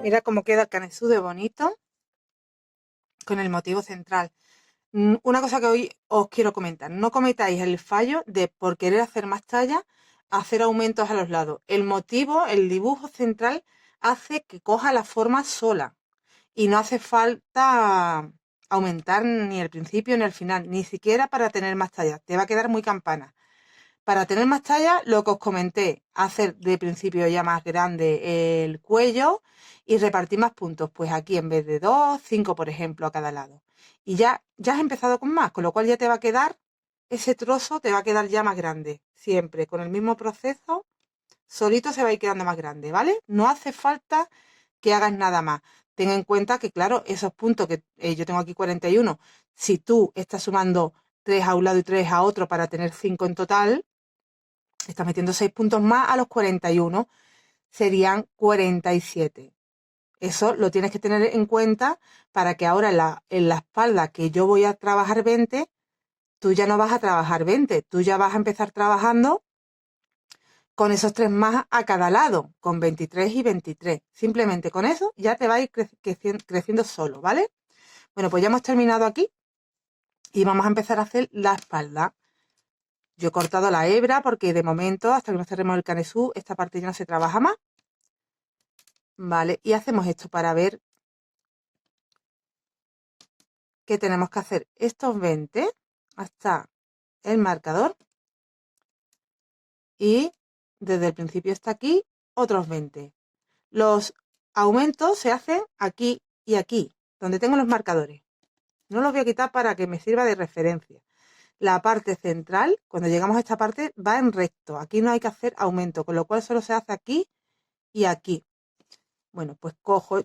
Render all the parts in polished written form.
Mira cómo queda el canesú de bonito con el motivo central. Una cosa que hoy os quiero comentar, no cometáis el fallo de por querer hacer más talla, hacer aumentos a los lados. El motivo, el dibujo central hace que coja la forma sola y no hace falta aumentar ni el principio ni el final, ni siquiera para tener más talla, te va a quedar muy campana. Para tener más talla, lo que os comenté, hacer de principio ya más grande el cuello y repartir más puntos. Pues aquí en vez de 2, 5 por ejemplo a cada lado. Y ya has empezado con más, con lo cual ya te va a quedar, ese trozo te va a quedar ya más grande. Siempre con el mismo proceso, solito se va a ir quedando más grande, ¿vale? No hace falta que hagas nada más. Ten en cuenta que, claro, esos puntos que yo tengo aquí 41, si tú estás sumando 3 a un lado y 3 a otro para tener 5 en total, estás metiendo 6 puntos más a los 41, serían 47. Eso lo tienes que tener en cuenta para que ahora en la espalda que yo voy a trabajar 20, tú ya no vas a trabajar 20, tú ya vas a empezar trabajando con esos 3 más a cada lado, con 23 y 23. Simplemente con eso ya te va a ir creciendo solo, ¿vale? Bueno, pues ya hemos terminado aquí y vamos a empezar a hacer la espalda. Yo he cortado la hebra porque de momento, hasta que no cerremos el canesú, esta parte ya no se trabaja más. Vale, y hacemos esto para ver que tenemos que hacer estos 20 hasta el marcador y desde el principio hasta aquí otros 20. Los aumentos se hacen aquí y aquí, donde tengo los marcadores. No los voy a quitar para que me sirva de referencia. La parte central, cuando llegamos a esta parte, va en recto. Aquí no hay que hacer aumento, con lo cual solo se hace aquí y aquí. Bueno, pues cojo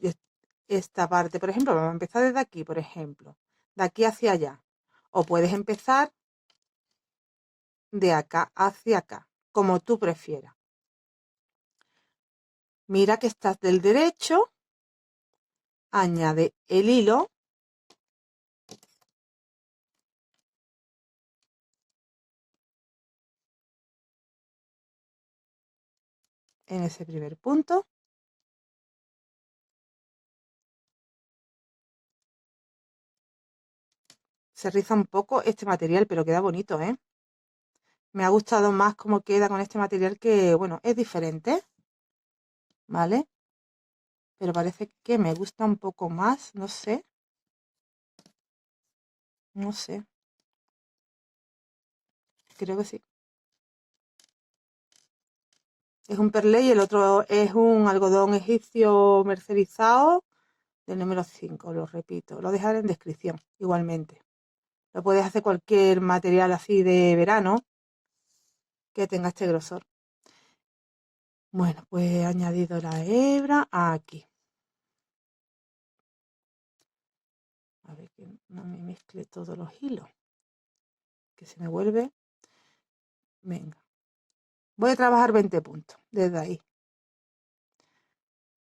esta parte, por ejemplo, vamos a empezar desde aquí, por ejemplo, de aquí hacia allá. O puedes empezar de acá hacia acá, como tú prefieras. Mira que estás del derecho, añade el hilo en ese primer punto. Se riza un poco este material, pero queda bonito, ¿eh? Me ha gustado más cómo queda con este material que, bueno, es diferente, ¿vale? Pero parece que me gusta un poco más, no sé. No sé. Creo que sí. Es un perlé y el otro es un algodón egipcio mercerizado del número 5, lo repito. Lo dejaré en descripción, igualmente. Lo puedes hacer cualquier material así de verano que tenga este grosor. Bueno, pues he añadido la hebra aquí. A ver que no me mezcle todos los hilos. Que se me vuelve. Venga. Voy a trabajar 20 puntos desde ahí.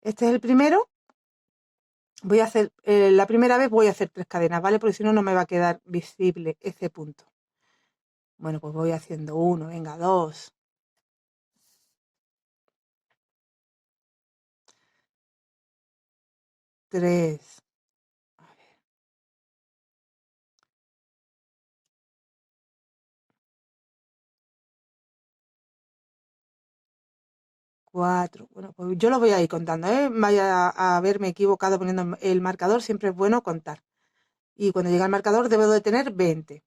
Este es el primero. Voy a hacer, la primera vez voy a hacer 3 cadenas, ¿vale? Porque si no, no me va a quedar visible ese punto. Bueno, pues voy haciendo 1, venga, 2. 3. 4. Bueno, pues yo lo voy a ir contando, ¿eh? Vaya a haberme equivocado poniendo el marcador, siempre es bueno contar. Y cuando llega el marcador debo de tener 20.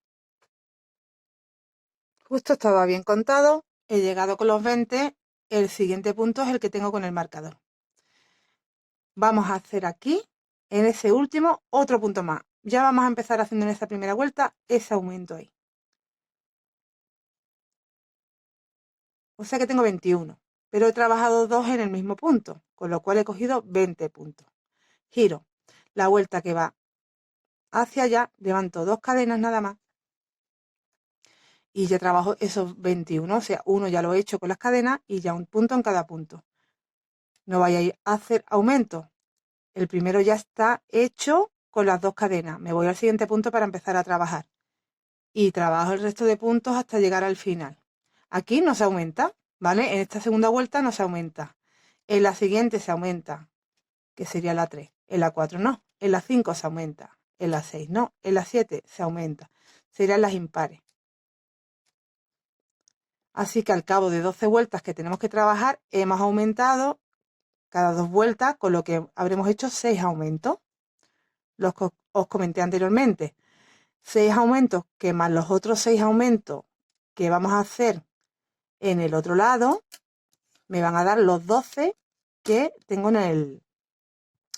Justo estaba bien contado, he llegado con los 20, el siguiente punto es el que tengo con el marcador. Vamos a hacer aquí, en ese último, otro punto más. Ya vamos a empezar haciendo en esta primera vuelta ese aumento ahí. O sea que tengo 21, pero he trabajado 2 en el mismo punto, con lo cual he cogido 20 puntos. Giro la vuelta que va hacia allá, levanto 2 cadenas nada más y ya trabajo esos 21, o sea, uno ya lo he hecho con las cadenas y ya un punto en cada punto. No vayáis a hacer aumento. El primero ya está hecho con las 2 cadenas. Me voy al siguiente punto para empezar a trabajar. Y trabajo el resto de puntos hasta llegar al final. Aquí no se aumenta, ¿vale? En esta segunda vuelta no se aumenta. En la siguiente se aumenta. que sería la 3. En la 4 no, en la 5 se aumenta, en la 6 no, en la 7 se aumenta. Serían las impares. Así que al cabo de 12 vueltas que tenemos que trabajar, hemos aumentado cada 2 vueltas, con lo que habremos hecho 6 aumentos. Los que os comenté anteriormente. 6 aumentos que más los otros 6 aumentos que vamos a hacer en el otro lado, me van a dar los 12 que tengo en el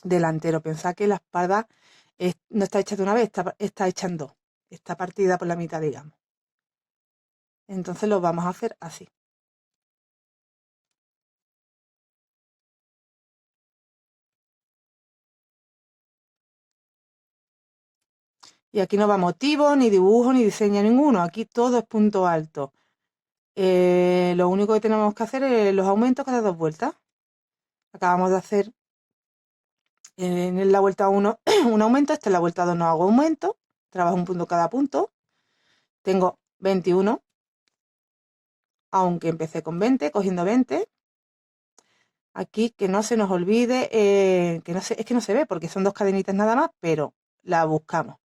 delantero. Pensad que la espalda no está hecha de una vez, está hecha en dos. Está partida por la mitad, digamos. Entonces lo vamos a hacer así. Y aquí no va motivo, ni dibujo, ni diseño ninguno. Aquí todo es punto alto. Lo único que tenemos que hacer es los aumentos cada 2 vueltas. Acabamos de hacer en la vuelta 1 un aumento, esta en la vuelta 2 no hago aumento. Trabajo un punto cada punto. Tengo 21, aunque empecé con 20, cogiendo 20. Aquí que no se nos olvide, es que no se ve porque son 2 cadenitas nada más, pero la buscamos.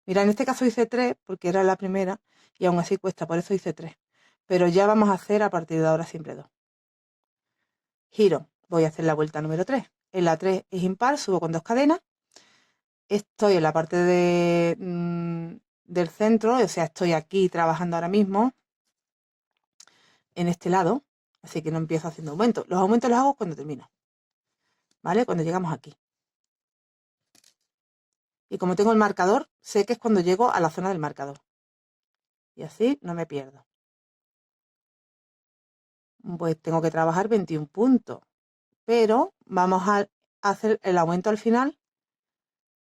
Mira, en este caso hice 3 porque era la primera y aún así cuesta, por eso hice 3. Pero ya vamos a hacer a partir de ahora siempre 2. Giro, voy a hacer la vuelta número 3. En la 3 es impar, subo con 2 cadenas. Estoy en la parte del centro, o sea, estoy aquí trabajando ahora mismo, en este lado, así que no empiezo haciendo aumentos. Los aumentos los hago cuando termino, ¿vale? Cuando llegamos aquí. Y como tengo el marcador, sé que es cuando llego a la zona del marcador. Y así no me pierdo. Pues tengo que trabajar 21 puntos. Pero vamos a hacer el aumento al final,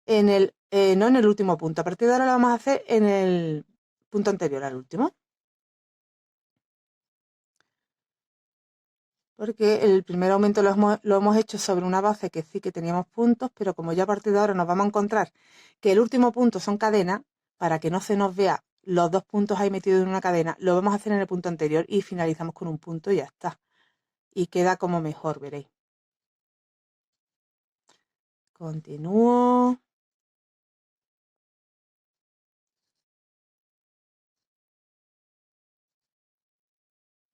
no en el último punto. A partir de ahora lo vamos a hacer en el punto anterior al último. Porque el primer aumento lo hemos hecho sobre una base que sí que teníamos puntos, pero como ya a partir de ahora nos vamos a encontrar que el último punto son cadenas, para que no se nos vea los 2 puntos ahí metidos en una cadena, lo vamos a hacer en el punto anterior y finalizamos con un punto y ya está. Y queda como mejor, veréis. Continúo.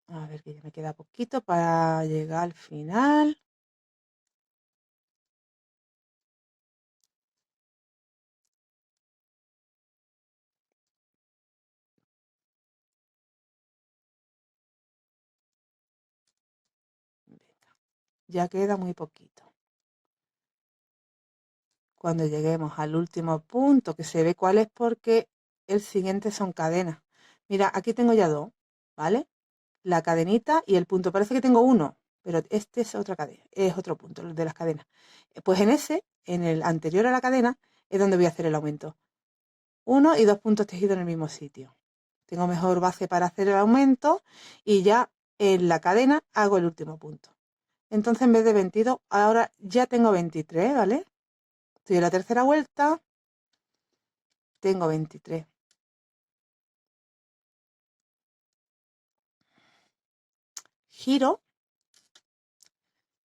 A ver, que ya me queda poquito para llegar al final. Venga, ya queda muy poquito. Cuando lleguemos al último punto, que se ve cuál es porque el siguiente son cadenas. Mira, aquí tengo ya 2, ¿vale? La cadenita y el punto. Parece que tengo uno, pero este es otra cadena, es otro punto, el de las cadenas. Pues en ese, en el anterior a la cadena, es donde voy a hacer el aumento. 1 y 2 puntos tejidos en el mismo sitio. Tengo mejor base para hacer el aumento y ya en la cadena hago el último punto. Entonces en vez de 22, ahora ya tengo 23, ¿vale? Estoy en la tercera vuelta, tengo 23. Giro,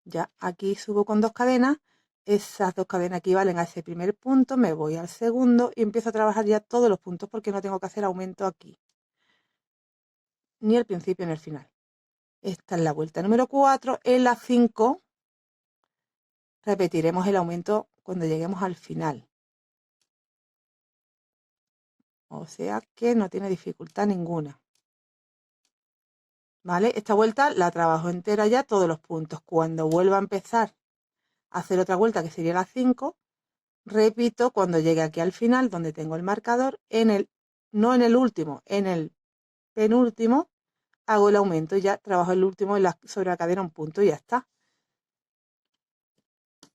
ya aquí subo con 2 cadenas, esas 2 cadenas equivalen a ese primer punto, me voy al segundo y empiezo a trabajar ya todos los puntos porque no tengo que hacer aumento aquí, ni al principio ni al final. Esta es la vuelta número 4, en la 5 repetiremos el aumento cuando lleguemos al final. O sea que no tiene dificultad ninguna. ¿Vale? Esta vuelta la trabajo entera ya, todos los puntos. Cuando vuelva a empezar a hacer otra vuelta, que sería la 5, repito cuando llegue aquí al final, donde tengo el marcador, no en el último, en el penúltimo, hago el aumento y ya trabajo el último sobre la cadena un punto y ya está.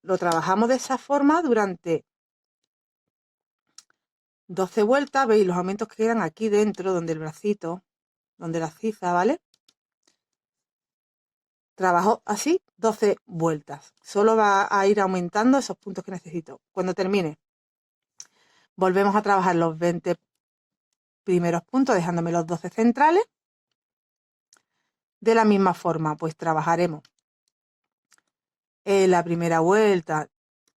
Lo trabajamos de esa forma durante 12 vueltas. Veis los aumentos que quedan aquí dentro, donde el bracito, donde la ciza, ¿vale? Trabajo así 12 vueltas. Solo va a ir aumentando esos puntos que necesito. Cuando termine, volvemos a trabajar los 20 primeros puntos, dejándome los 12 centrales. De la misma forma, pues trabajaremos en la primera vuelta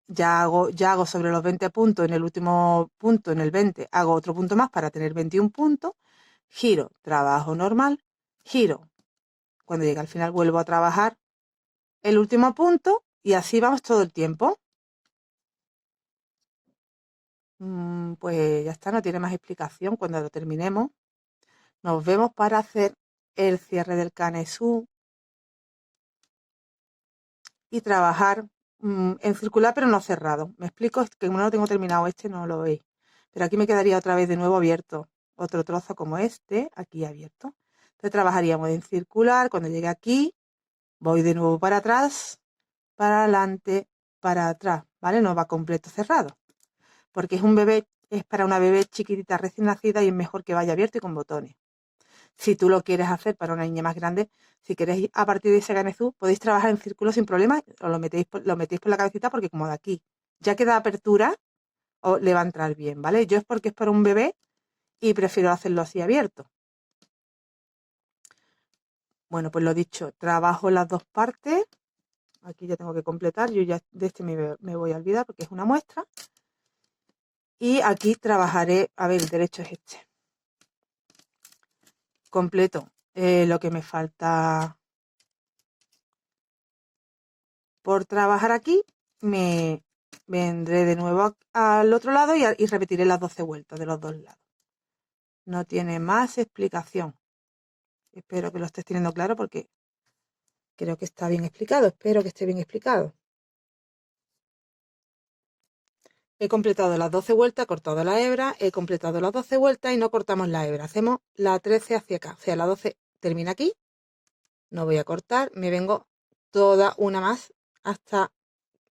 ya hago sobre los 20 puntos, en el último punto, en el 20, hago otro punto más para tener 21 puntos, giro, trabajo normal, giro, cuando llegue al final vuelvo a trabajar el último punto y así vamos todo el tiempo. Pues ya está, no tiene más explicación. Cuando lo terminemos, nos vemos para hacer el cierre del canesú y trabajar en circular pero no cerrado. Me explico, es que como no lo tengo terminado este, no lo veis. Pero aquí me quedaría otra vez de nuevo abierto, otro trozo como este, aquí abierto. Entonces trabajaríamos en circular, cuando llegue aquí, voy de nuevo para atrás, para adelante, para atrás, ¿vale? No va completo cerrado, porque es un bebé, es para una bebé chiquitita recién nacida y es mejor que vaya abierto y con botones. Si tú lo quieres hacer para una niña más grande, si queréis a partir de ese ganezú, podéis trabajar en círculo sin problema, os lo metéis por la cabecita porque como de aquí ya queda apertura, os le va a entrar bien, ¿vale? Yo es porque es para un bebé y prefiero hacerlo así abierto. Bueno, pues lo dicho, trabajo las dos partes. Aquí ya tengo que completar, yo ya de este me voy a olvidar porque es una muestra. Y aquí trabajaré, a ver, el derecho es este. Completo lo que me falta por trabajar aquí, me vendré de nuevo al otro lado y repetiré las 12 vueltas de los dos lados. No tiene más explicación. Espero que lo estés teniendo claro porque creo que está bien explicado. Espero que esté bien explicado. He completado las 12 vueltas, he cortado la hebra, he completado las 12 vueltas y no cortamos la hebra. Hacemos la 13 hacia acá. O sea, la 12 termina aquí. No voy a cortar, me vengo toda una más hasta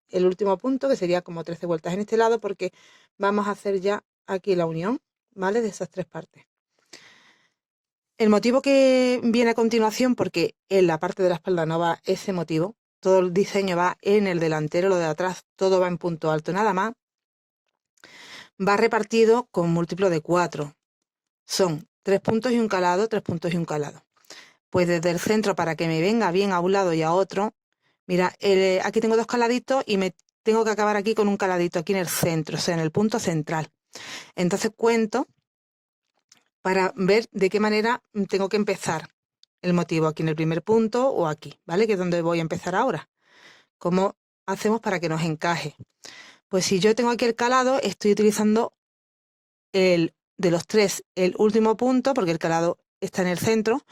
el último punto, que sería como 13 vueltas en este lado, porque vamos a hacer ya aquí la unión, ¿vale? De esas tres partes. El motivo que viene a continuación, porque en la parte de la espalda no va ese motivo, todo el diseño va en el delantero, lo de atrás, todo va en punto alto, nada más, va repartido con múltiplo de 4. Son 3 puntos y un calado, 3 puntos y un calado. Pues desde el centro, para que me venga bien a un lado y a otro, mira, aquí tengo dos caladitos y me tengo que acabar aquí con un caladito aquí en el centro, o sea, en el punto central. Entonces cuento para ver de qué manera tengo que empezar el motivo, aquí en el primer punto o aquí, ¿vale? Que es donde voy a empezar ahora. ¿Cómo hacemos para que nos encaje? Pues si yo tengo aquí el calado, estoy utilizando de los tres, el último punto, porque el calado está en el centro.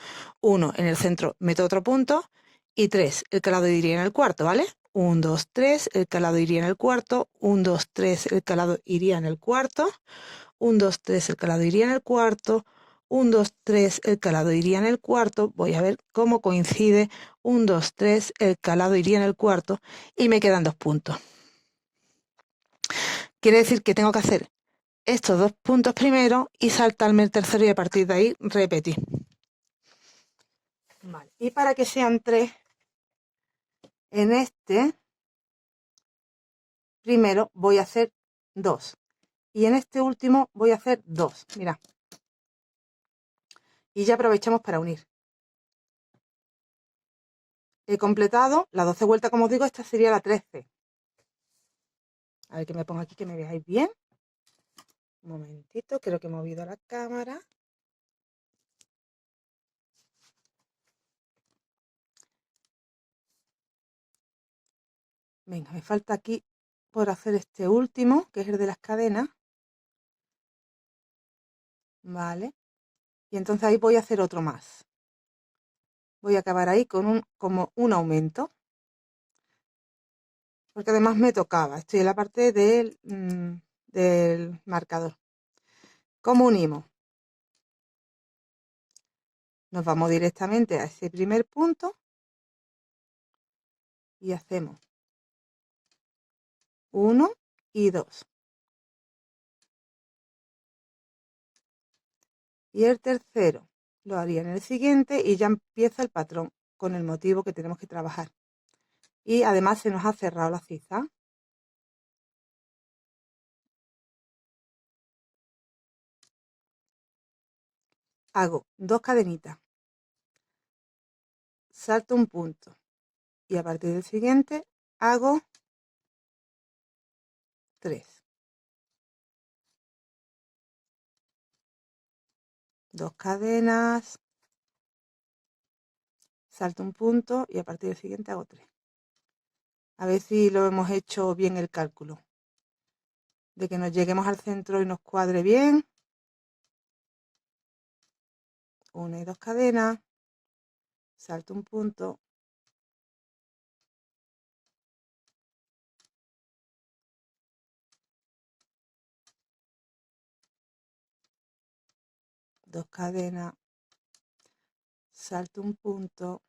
1 en el centro, meto otro punto. Y 3, el calado iría en el cuarto, ¿vale? 1, 2, 3, el calado iría en el cuarto. 1, 2, 3, el calado iría en el cuarto. 1, 2, 3, el calado iría en el cuarto. 1, 2, 3, el calado iría en el cuarto. Voy a ver cómo coincide. 1, 2, 3, el calado iría en el cuarto. Y me quedan 2 puntos. Quiere decir que tengo que hacer estos 2 puntos primero y saltarme el tercero y a partir de ahí repetir. Vale. Y para que sean 3, en este primero voy a hacer 2. Y en este último voy a hacer 2. Mira. Y ya aprovechamos para unir. He completado las 12 vueltas, como os digo, esta sería la 13. A ver que me pongo aquí que me veáis bien. Un momentito, creo que he movido la cámara. Venga, me falta aquí por hacer este último, que es el de las cadenas. Vale. Y entonces ahí voy a hacer otro más. Voy a acabar ahí con como un aumento. Porque además me tocaba. Estoy en la parte del marcador. ¿Cómo unimos? Nos vamos directamente a ese primer punto y hacemos 1 y 2. Y el tercero lo haría en el siguiente y ya empieza el patrón con el motivo que tenemos que trabajar. Y además se nos ha cerrado la ciza. Hago 2 cadenitas, salto un punto y a partir del siguiente hago 3, 2 cadenas, salto un punto y a partir del siguiente hago 3. A ver si lo hemos hecho bien el cálculo, de que nos lleguemos al centro y nos cuadre bien. 1 y 2 cadenas, salto un punto, dos cadenas, salto un punto,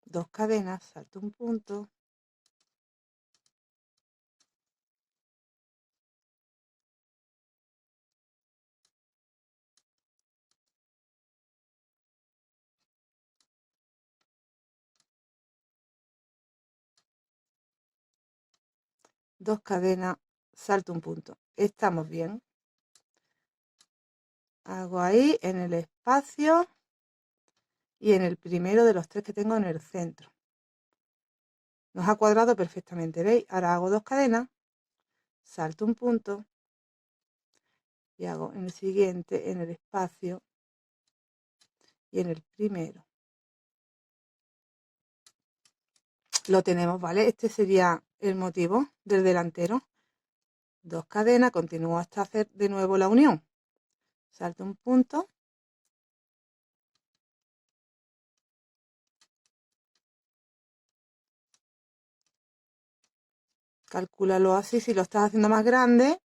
dos cadenas, salto un punto, dos cadenas, salto un punto. Estamos bien. Hago ahí en el espacio y en el primero de los 3 que tengo en el centro. Nos ha cuadrado perfectamente, ¿veis? Ahora hago 2 cadenas, salto un punto y hago en el siguiente, en el espacio y en el primero. Lo tenemos, ¿vale? Este sería el motivo del delantero. 2 cadenas, continúo hasta hacer de nuevo la unión. Salto un punto. Calcúlalo así. Si lo estás haciendo más grande,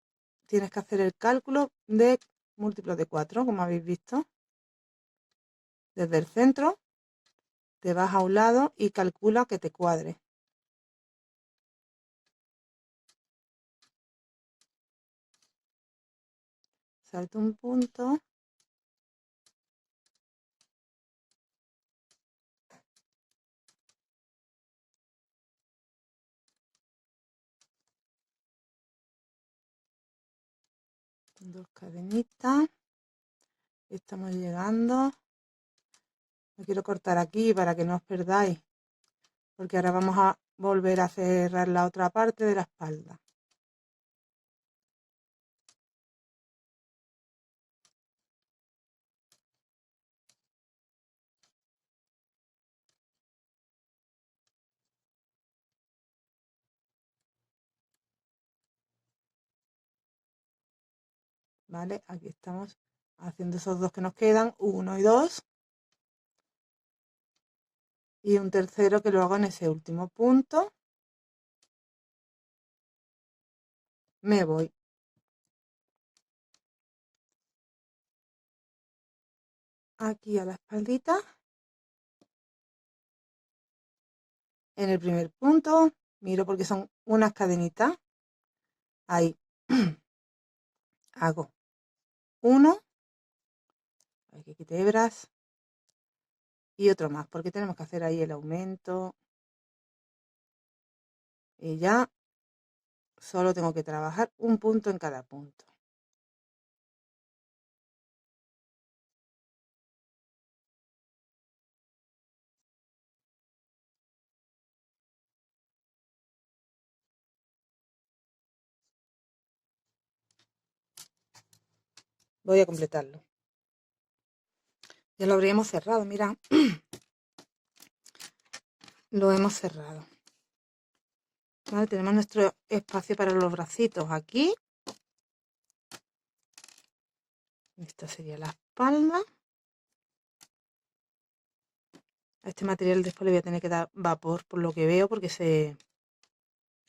tienes que hacer el cálculo de múltiplos de 4, como habéis visto. Desde el centro te vas a un lado y calcula que te cuadre. Salto un punto. Dos cadenitas. Estamos llegando. Lo quiero cortar aquí para que no os perdáis, porque ahora vamos a volver a cerrar la otra parte de la espalda. ¿Vale? Aquí estamos haciendo esos 2 que nos quedan, 1 y 2. Y un tercero que lo hago en ese último punto. Me voy. Aquí a la espaldita. En el primer punto, miro porque son unas cadenitas. Ahí. Hago 1. Hay que quitar hebras. Y otro más, porque tenemos que hacer ahí el aumento. Y ya solo tengo que trabajar un punto en cada punto. Voy a completarlo. Ya lo habríamos cerrado, mira. Lo hemos cerrado. Vale, tenemos nuestro espacio para los bracitos aquí. Esta sería la espalda. A este material después le voy a tener que dar vapor por lo que veo, porque se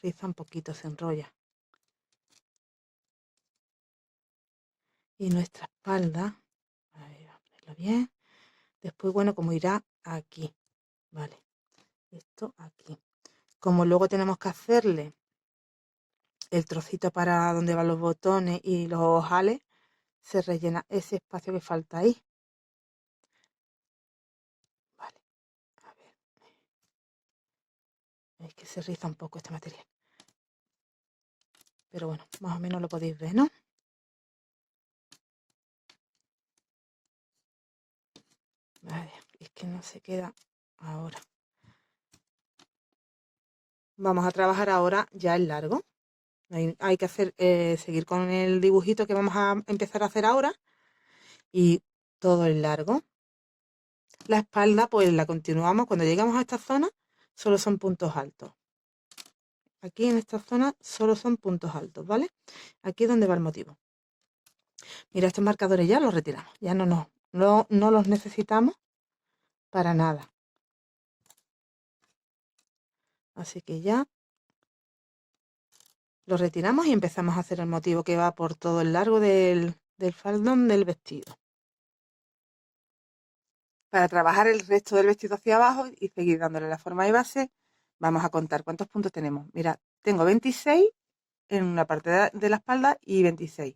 riza un poquito, se enrolla. Y nuestra espalda, a ver, a ponerlo bien. Después, bueno, como irá aquí, vale. Esto aquí. Como luego tenemos que hacerle el trocito para donde van los botones y los ojales, se rellena ese espacio que falta ahí. Vale, a ver. Es que se riza un poco este material. Pero bueno, más o menos lo podéis ver, ¿no? Vale, es que no se queda ahora. Vamos a trabajar ahora ya el largo. Hay que hacer, seguir con el dibujito que vamos a empezar a hacer ahora y todo el largo. La espalda pues la continuamos. Cuando llegamos a esta zona solo son puntos altos. Aquí en esta zona solo son puntos altos, ¿vale? Aquí es donde va el motivo. Mira, estos marcadores ya los retiramos. Ya no los necesitamos para nada. Así que ya los retiramos y empezamos a hacer el motivo que va por todo el largo del faldón del vestido. Para trabajar el resto del vestido hacia abajo y seguir dándole la forma de base, vamos a contar cuántos puntos tenemos. Mirad, tengo 26 en una parte de la espalda y 26.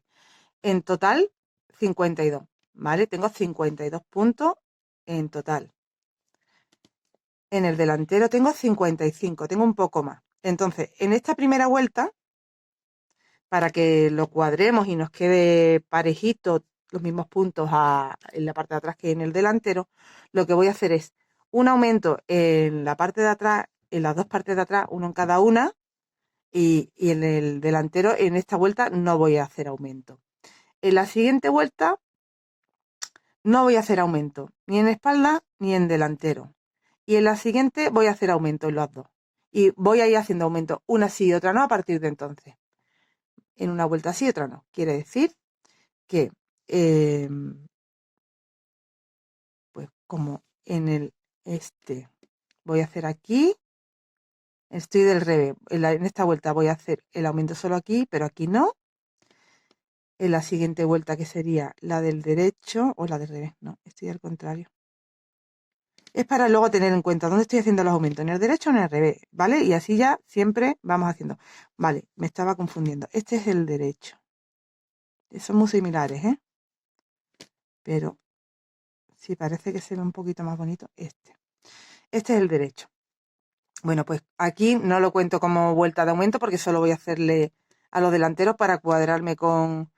En total, 52, ¿vale? Tengo 52 puntos en total. En el delantero tengo 55, tengo un poco más. Entonces, en esta primera vuelta, para que lo cuadremos y nos quede parejito los mismos puntos en la parte de atrás que en el delantero, lo que voy a hacer es un aumento en la parte de atrás, en las dos partes de atrás, uno en cada una, y en el delantero, en esta vuelta, no voy a hacer aumento. En la siguiente vuelta no voy a hacer aumento, ni en espalda ni en delantero. Y en la siguiente voy a hacer aumento en las dos. Y voy a ir haciendo aumento una sí y otra no a partir de entonces. En una vuelta sí y otra no. Quiere decir que, pues como en el voy a hacer aquí, estoy del revés. En esta vuelta voy a hacer el aumento solo aquí, pero aquí no. En la siguiente vuelta, que sería la del derecho, o la del revés, no, estoy al contrario. Es para luego tener en cuenta dónde estoy haciendo los aumentos, en el derecho o en el revés, ¿vale? Y así ya siempre vamos haciendo. Vale, me estaba confundiendo. Este es el derecho. Son muy similares, ¿eh? Pero sí, parece que se ve un poquito más bonito este. Este es el derecho. Bueno, pues aquí no lo cuento como vuelta de aumento porque solo voy a hacerle a los delanteros para cuadrarme con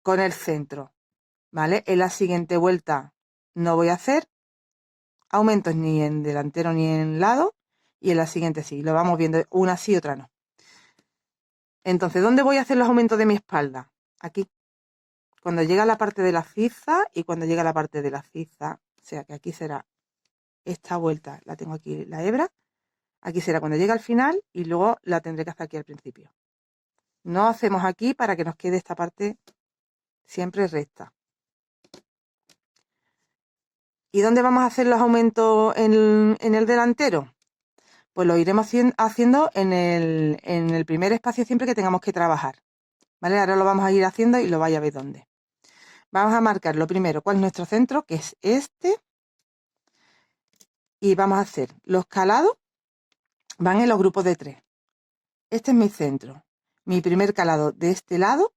el centro, ¿vale? En la siguiente vuelta no voy a hacer aumentos ni en delantero ni en lado, y en la siguiente sí, lo vamos viendo, una sí, otra no. Entonces, ¿dónde voy a hacer los aumentos de mi espalda? Aquí. Cuando llega la parte de la ciza y cuando llega la parte de la ciza, o sea que aquí será esta vuelta, la tengo aquí la hebra, aquí será cuando llegue al final y luego la tendré que hacer aquí al principio. No hacemos aquí para que nos quede esta parte siempre recta. ¿Y dónde vamos a hacer los aumentos en el delantero? Pues lo iremos haciendo en el primer espacio siempre que tengamos que trabajar. ¿Vale? Ahora lo vamos a ir haciendo y lo vais a ver dónde. Vamos a marcar lo primero, cuál es nuestro centro, que es este. Y vamos a hacer los calados, van en los grupos de 3. Este es mi centro. Mi primer calado de este lado,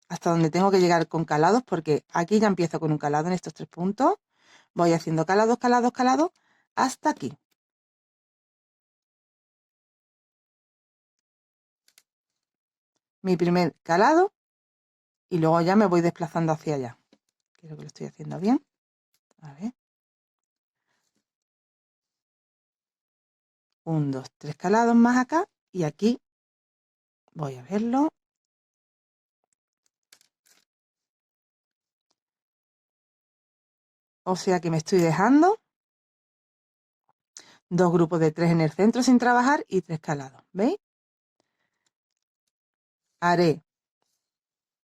hasta donde tengo que llegar con calados, porque aquí ya empiezo con un calado en estos 3 puntos. Voy haciendo calados, calados, calados, hasta aquí. Mi primer calado y luego ya me voy desplazando hacia allá. Creo que lo estoy haciendo bien. A ver. 1, 2, 3 calados más acá y aquí voy a verlo. O sea que me estoy dejando 2 grupos de 3 en el centro sin trabajar y 3 calados. ¿Veis? Haré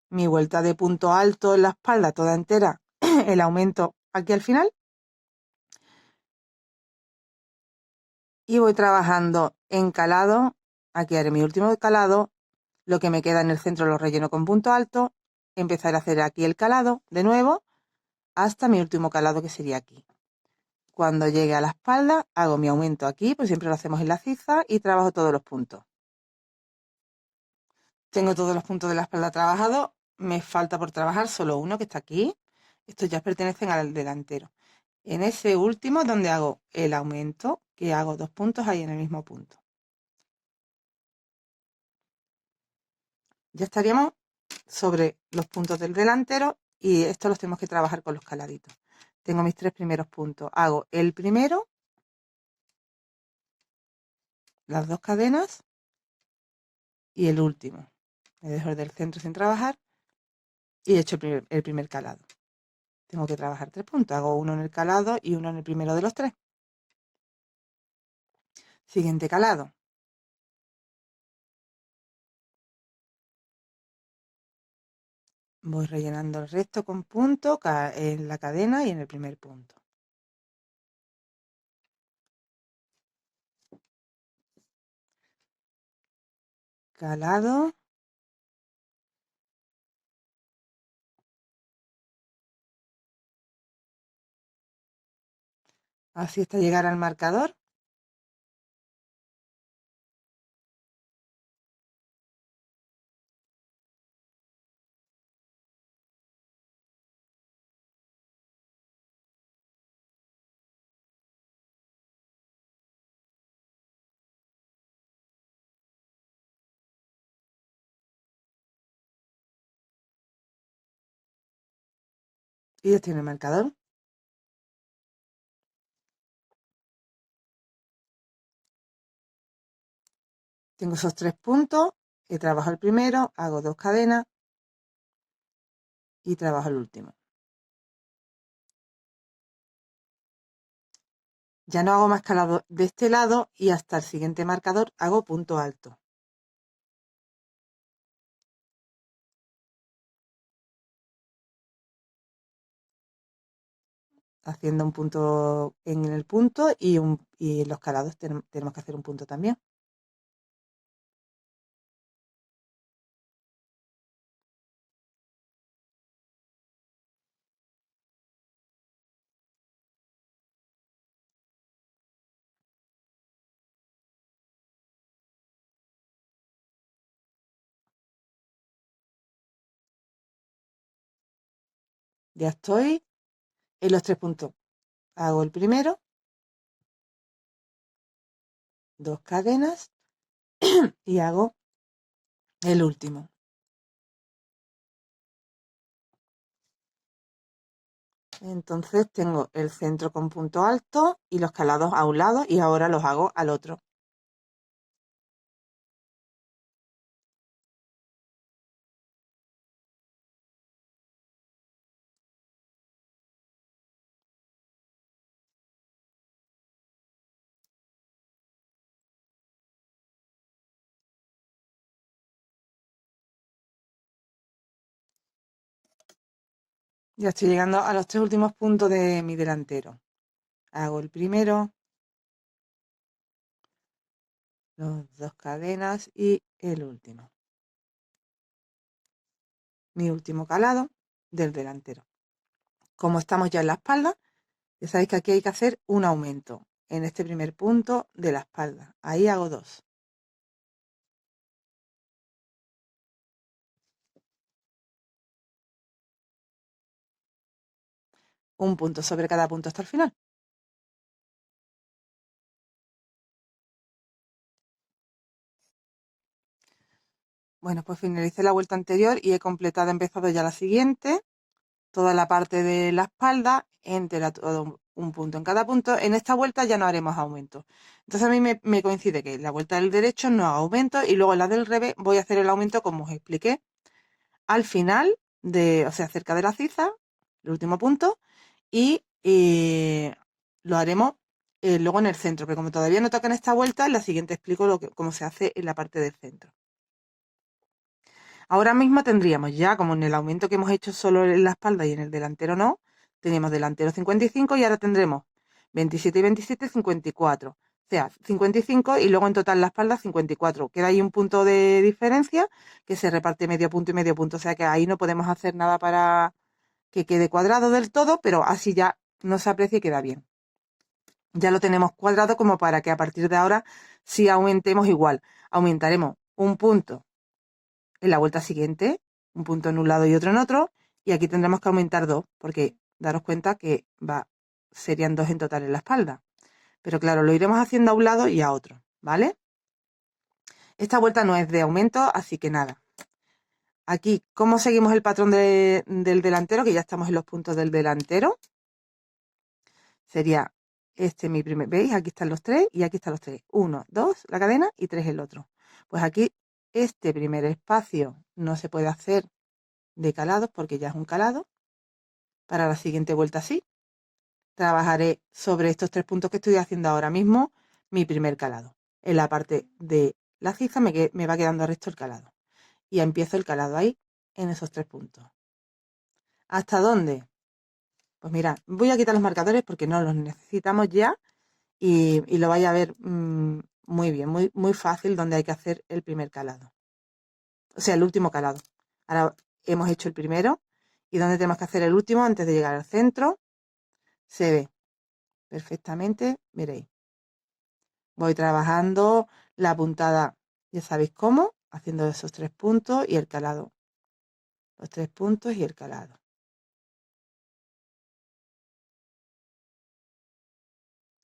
mi vuelta de punto alto en la espalda toda entera, el aumento aquí al final. Y voy trabajando en calado. Aquí haré mi último calado. Lo que me queda en el centro lo relleno con punto alto. Empezaré a hacer aquí el calado de nuevo hasta mi último calado, que sería aquí. Cuando llegue a la espalda hago mi aumento aquí, pues siempre lo hacemos en la ciza, y trabajo todos los puntos. Tengo todos los puntos de la espalda trabajados. Me falta por trabajar solo uno, que está aquí. Estos ya pertenecen al delantero. En ese último donde hago el aumento, que hago 2 puntos ahí en el mismo punto. Ya estaríamos sobre los puntos del delantero y estos los tenemos que trabajar con los caladitos. tengo mis 3 primeros puntos. Hago el primero, las 2 cadenas y el último. Me dejo el del centro sin trabajar y he hecho el primer calado. Tengo que trabajar 3 puntos. Hago uno en el calado y uno en el primero de los 3. Siguiente calado. Voy rellenando el resto con punto en la cadena y en el primer punto. Calado. Así hasta llegar al marcador. Y ya estoy en el marcador. Tengo esos 3 puntos. Trabajo el primero, hago 2 cadenas y trabajo el último. Ya no hago más calado de este lado y hasta el siguiente marcador hago punto alto. Haciendo un punto en el punto y en los calados tenemos que hacer un punto también. Ya estoy en los 3 puntos. Hago el primero, 2 cadenas y hago el último. Entonces tengo el centro con punto alto y los calados a un lado y ahora los hago al otro. Ya estoy llegando a los 3 últimos puntos de mi delantero. Hago el primero, los 2 cadenas y el último. Mi último calado del delantero. Como estamos ya en la espalda, ya sabéis que aquí hay que hacer un aumento en este primer punto de la espalda. Ahí hago 2. Un punto sobre cada punto hasta el final. Bueno, pues finalicé la vuelta anterior y he empezado ya la siguiente. Toda la parte de la espalda, entera todo un punto en cada punto. En esta vuelta ya no haremos aumento. Entonces a mí me coincide que la vuelta del derecho no hago aumento y luego en la del revés voy a hacer el aumento como os expliqué al final, o sea, cerca de la ciza, el último punto, y lo haremos luego en el centro, pero como todavía no toca en esta vuelta, en la siguiente explico cómo se hace en la parte del centro. Ahora mismo tendríamos ya, como en el aumento que hemos hecho solo en la espalda y en el delantero no, teníamos delantero 55 y ahora tendremos 27 y 27, 54. O sea, 55 y luego en total la espalda 54. Queda ahí un punto de diferencia que se reparte medio punto y medio punto. O sea que ahí no podemos hacer nada para que quede cuadrado del todo, pero así ya no se aprecia y queda bien. Ya lo tenemos cuadrado como para que a partir de ahora sí aumentemos igual. Aumentaremos un punto en la vuelta siguiente, un punto en un lado y otro en otro, y aquí tendremos que aumentar 2, porque daros cuenta que serían 2 en total en la espalda. Pero claro, lo iremos haciendo a un lado y a otro, ¿vale? Esta vuelta no es de aumento, así que nada. Aquí, ¿cómo seguimos el patrón del delantero? Que ya estamos en los puntos del delantero. Sería este mi primer, ¿veis? Aquí están los 3 y aquí están los 3. 1, 2 la cadena y 3 el otro. Pues aquí este primer espacio no se puede hacer de calados porque ya es un calado. Para la siguiente vuelta sí. Trabajaré sobre estos 3 puntos que estoy haciendo ahora mismo mi primer calado. En la parte de la ciza me va quedando resto el calado. Y empiezo el calado ahí, en esos 3 puntos. ¿Hasta dónde? Pues mira, voy a quitar los marcadores porque no los necesitamos ya y lo vais a ver muy bien, muy, muy fácil donde hay que hacer el primer calado. O sea, el último calado. Ahora hemos hecho el primero y donde tenemos que hacer el último antes de llegar al centro. Se ve perfectamente, veréis. Voy trabajando la puntada, ya sabéis cómo, haciendo esos 3 puntos y el calado. Los 3 puntos y el calado.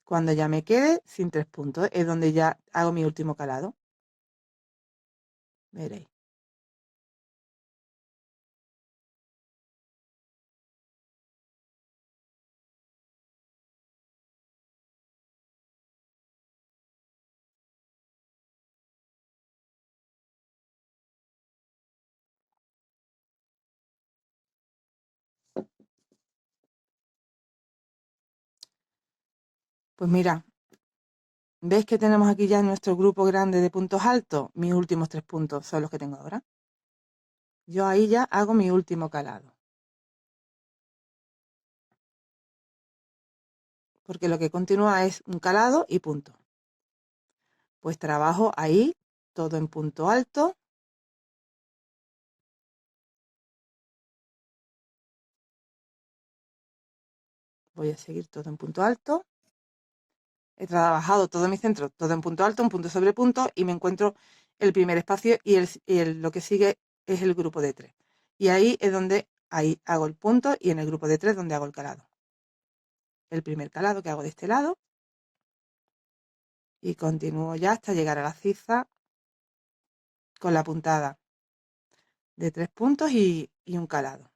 Cuando ya me quede sin 3 puntos es donde ya hago mi último calado. Veréis. Pues mira, ¿veis que tenemos aquí ya nuestro grupo grande de puntos altos? Mis últimos 3 puntos son los que tengo ahora. Yo ahí ya hago mi último calado. Porque lo que continúa es un calado y punto. Pues trabajo ahí todo en punto alto. Voy a seguir todo en punto alto. He trabajado todo mi centro, todo en punto alto, un punto sobre punto, y me encuentro el primer espacio y lo que sigue es el grupo de 3. Y ahí es donde ahí hago el punto y en el grupo de 3 donde hago el calado. El primer calado que hago de este lado y continúo ya hasta llegar a la ciza con la puntada de 3 puntos y un calado.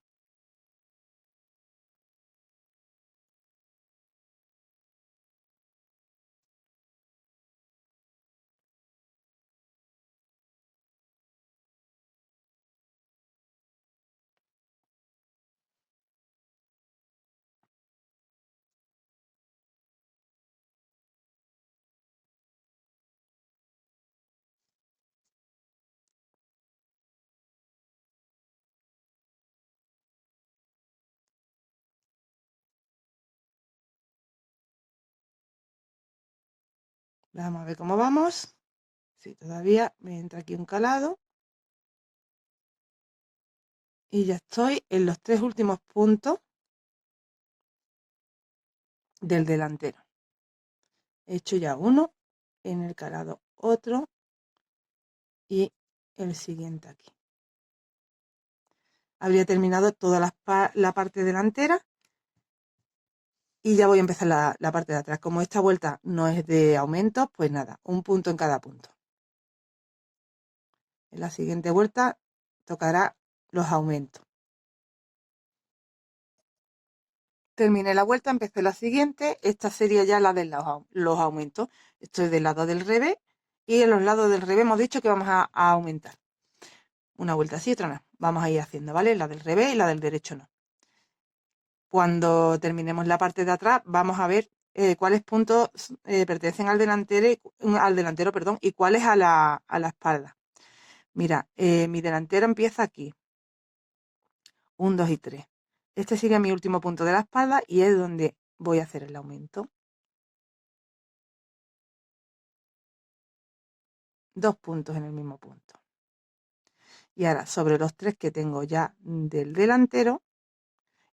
Vamos a ver cómo vamos. Sí, todavía me entra aquí un calado. Y ya estoy en los 3 últimos puntos del delantero. He hecho ya uno, en el calado otro y el siguiente aquí. Habría terminado toda la parte delantera y ya voy a empezar la parte de atrás. Como esta vuelta no es de aumentos, pues nada, un punto en cada punto. En la siguiente vuelta tocará los aumentos. Terminé la vuelta, empecé la siguiente. Esta sería ya la de los aumentos. Estoy del lado del revés y en los lados del revés hemos dicho que vamos a aumentar. Una vuelta así, otra no. Vamos a ir haciendo, ¿vale? La del revés y la del derecho no. Cuando terminemos la parte de atrás, vamos a ver cuáles puntos pertenecen al delantero, perdón, y cuáles a la espalda. Mira, mi delantero empieza aquí. 1, 2 y 3. Este sería mi último punto de la espalda y es donde voy a hacer el aumento. 2 puntos en el mismo punto. Y ahora, sobre los 3 que tengo ya del delantero,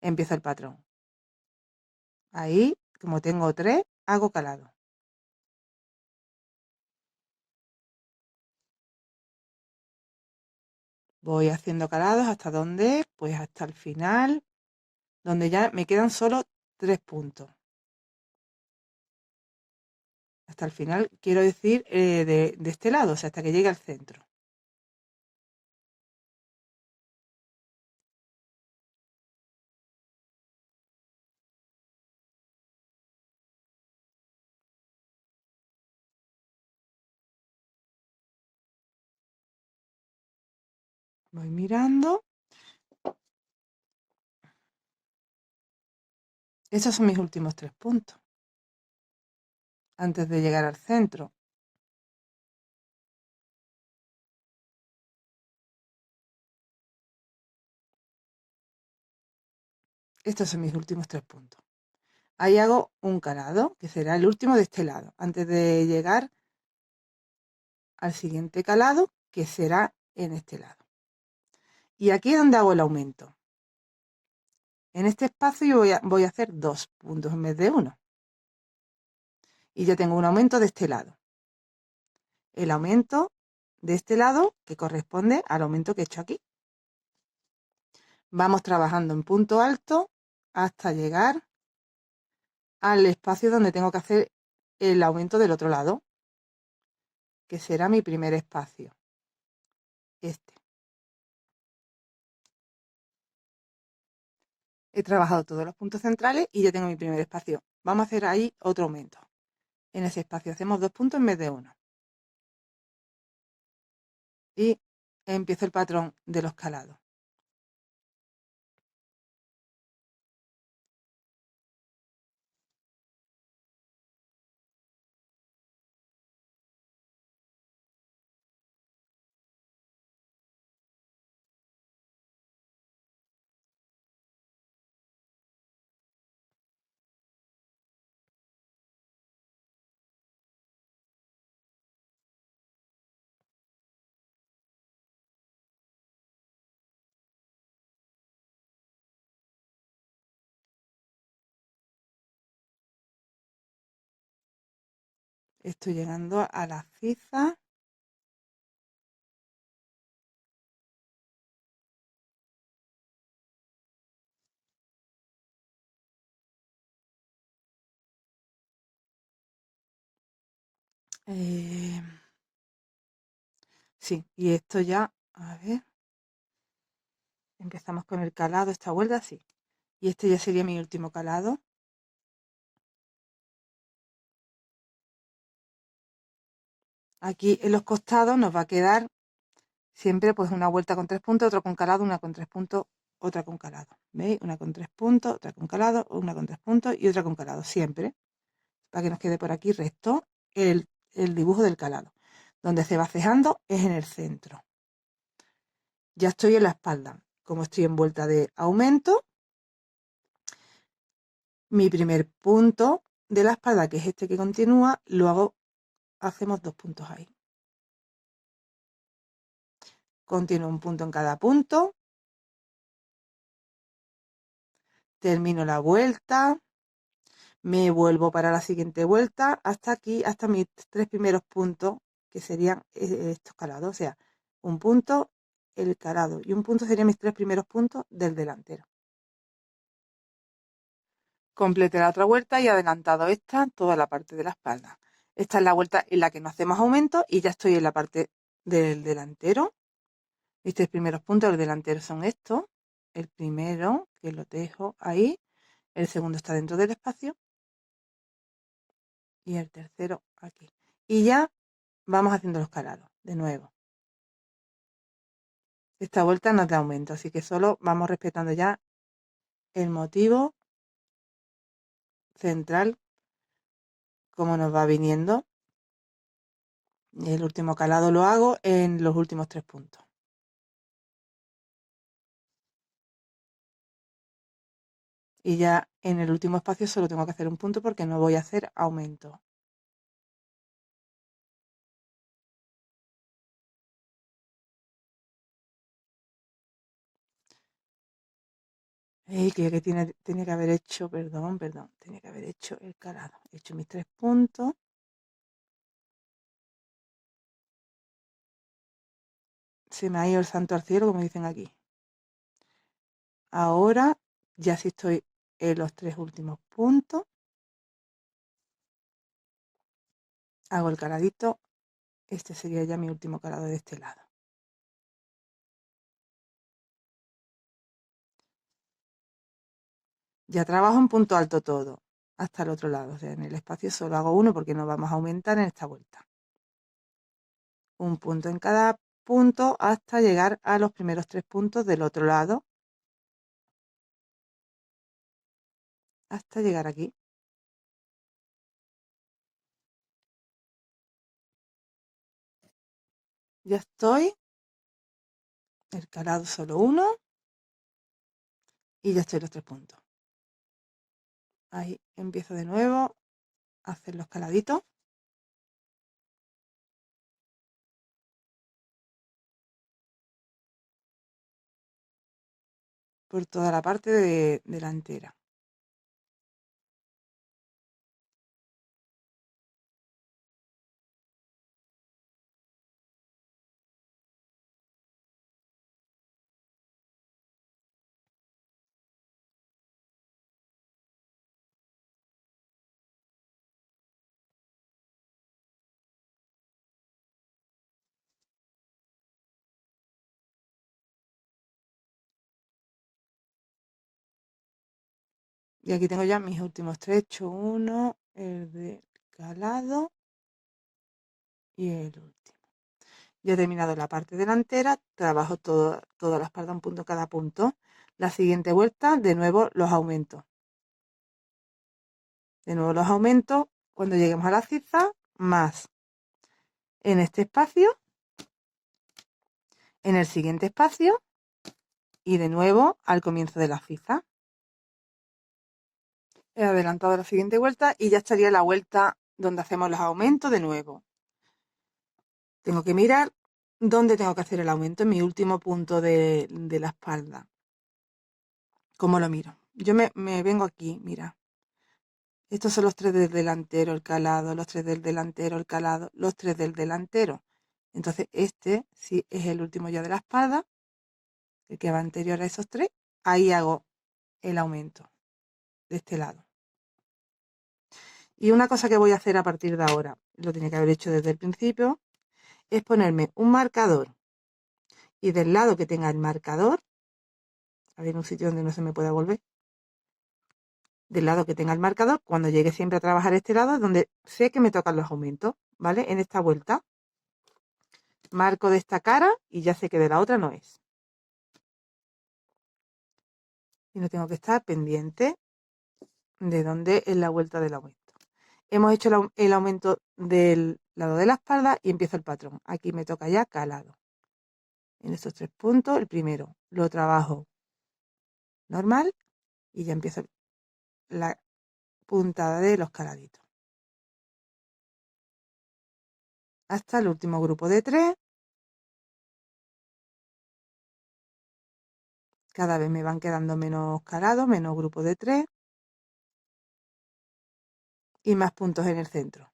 empiezo el patrón. Ahí, como tengo 3, hago calado. Voy haciendo calados hasta donde, pues hasta el final, donde ya me quedan solo 3 puntos. Hasta el final, quiero decir, de este lado, o sea, hasta que llegue al centro. Voy mirando. Esos son mis últimos 3 puntos. Antes de llegar al centro. Estos son mis últimos 3 puntos. Ahí hago un calado, que será el último de este lado, antes de llegar al siguiente calado, que será en este lado. Y aquí es donde hago el aumento. En este espacio voy a hacer 2 puntos en vez de 1. Y ya tengo un aumento de este lado. El aumento de este lado que corresponde al aumento que he hecho aquí. Vamos trabajando en punto alto hasta llegar al espacio donde tengo que hacer el aumento del otro lado, que será mi primer espacio. Este. He trabajado todos los puntos centrales y ya tengo mi primer espacio. Vamos a hacer ahí otro aumento. En ese espacio hacemos 2 puntos en vez de 1. Y empiezo el patrón de los calados. Estoy llegando a la ciza. Sí, y esto ya, a ver, empezamos con el calado esta vuelta, sí. Y este ya sería mi último calado. Aquí en los costados nos va a quedar siempre pues una vuelta con 3 puntos, otra con calado, una con 3 puntos, otra con calado. ¿Veis? Una con 3 puntos, otra con calado, una con 3 puntos y otra con calado, siempre. Para que nos quede por aquí recto el dibujo del calado. Donde se va cejando es en el centro. Ya estoy en la espalda. Como estoy en vuelta de aumento, mi primer punto de la espalda, que es este que continúa, lo hago, hacemos 2 puntos ahí. Continúo un punto en cada punto. Termino la vuelta. Me vuelvo para la siguiente vuelta hasta aquí, hasta mis 3 primeros puntos, que serían estos calados. O sea, un punto, el calado y un punto serían mis 3 primeros puntos del delantero. Completé la otra vuelta y adelantado esta, toda la parte de la espalda. Esta es la vuelta en la que no hacemos aumento y ya estoy en la parte del delantero. Mis 3 primeros puntos del delantero son estos. El primero, que lo dejo ahí. El segundo está dentro del espacio. Y el tercero aquí. Y ya vamos haciendo los calados de nuevo. Esta vuelta no es de aumento, así que solo vamos respetando ya el motivo central como nos va viniendo. El último calado lo hago en los últimos 3 puntos. Y ya en el último espacio solo tengo que hacer un punto porque no voy a hacer aumento. Que tenía que haber hecho, perdón, tenía que haber hecho el calado. He hecho mis 3 puntos. Se me ha ido el santo al cielo, como dicen aquí. Ahora ya sí estoy en los 3 últimos puntos. Hago el caladito. Este sería ya mi último calado de este lado. Ya trabajo en punto alto todo, hasta el otro lado. O sea, en el espacio solo hago uno porque no vamos a aumentar en esta vuelta. Un punto en cada puntos hasta llegar a los primeros 3 puntos del otro lado, hasta llegar aquí. Ya estoy, el calado solo uno y ya estoy los 3 puntos. Ahí empiezo de nuevo a hacer los caladitos. Por toda la parte delantera. Y aquí tengo ya mis últimos 3, hecho uno, el de calado y el último. Ya he terminado la parte delantera, trabajo toda la espalda un punto cada punto. La siguiente vuelta, de nuevo los aumento. De nuevo los aumento, cuando lleguemos a la cifra, más en este espacio, en el siguiente espacio y de nuevo al comienzo de la cifra. He adelantado la siguiente vuelta y ya estaría la vuelta donde hacemos los aumentos de nuevo. Tengo que mirar dónde tengo que hacer el aumento, en mi último punto de la espalda. ¿Cómo lo miro? Yo me vengo aquí, mira. Estos son los 3 del delantero, el calado, los 3 del delantero, el calado, los 3 del delantero. Entonces este sí es el último ya de la espalda, el que va anterior a esos 3. Ahí hago el aumento de este lado. Y una cosa que voy a hacer a partir de ahora, lo tenía que haber hecho desde el principio, es ponerme un marcador y del lado que tenga el marcador, a ver, un sitio donde no se me pueda volver, del lado que tenga el marcador, cuando llegue siempre a trabajar este lado, es donde sé que me tocan los aumentos, ¿vale? En esta vuelta, marco de esta cara y ya sé que de la otra no es. Y no tengo que estar pendiente de dónde es la vuelta del aumento. Hemos hecho el aumento del lado de la espalda y empiezo el patrón. Aquí me toca ya calado. En estos 3 puntos, el primero lo trabajo normal y ya empiezo la puntada de los caladitos. Hasta el último grupo de 3. Cada vez me van quedando menos calados, menos grupos de 3 y más puntos en el centro.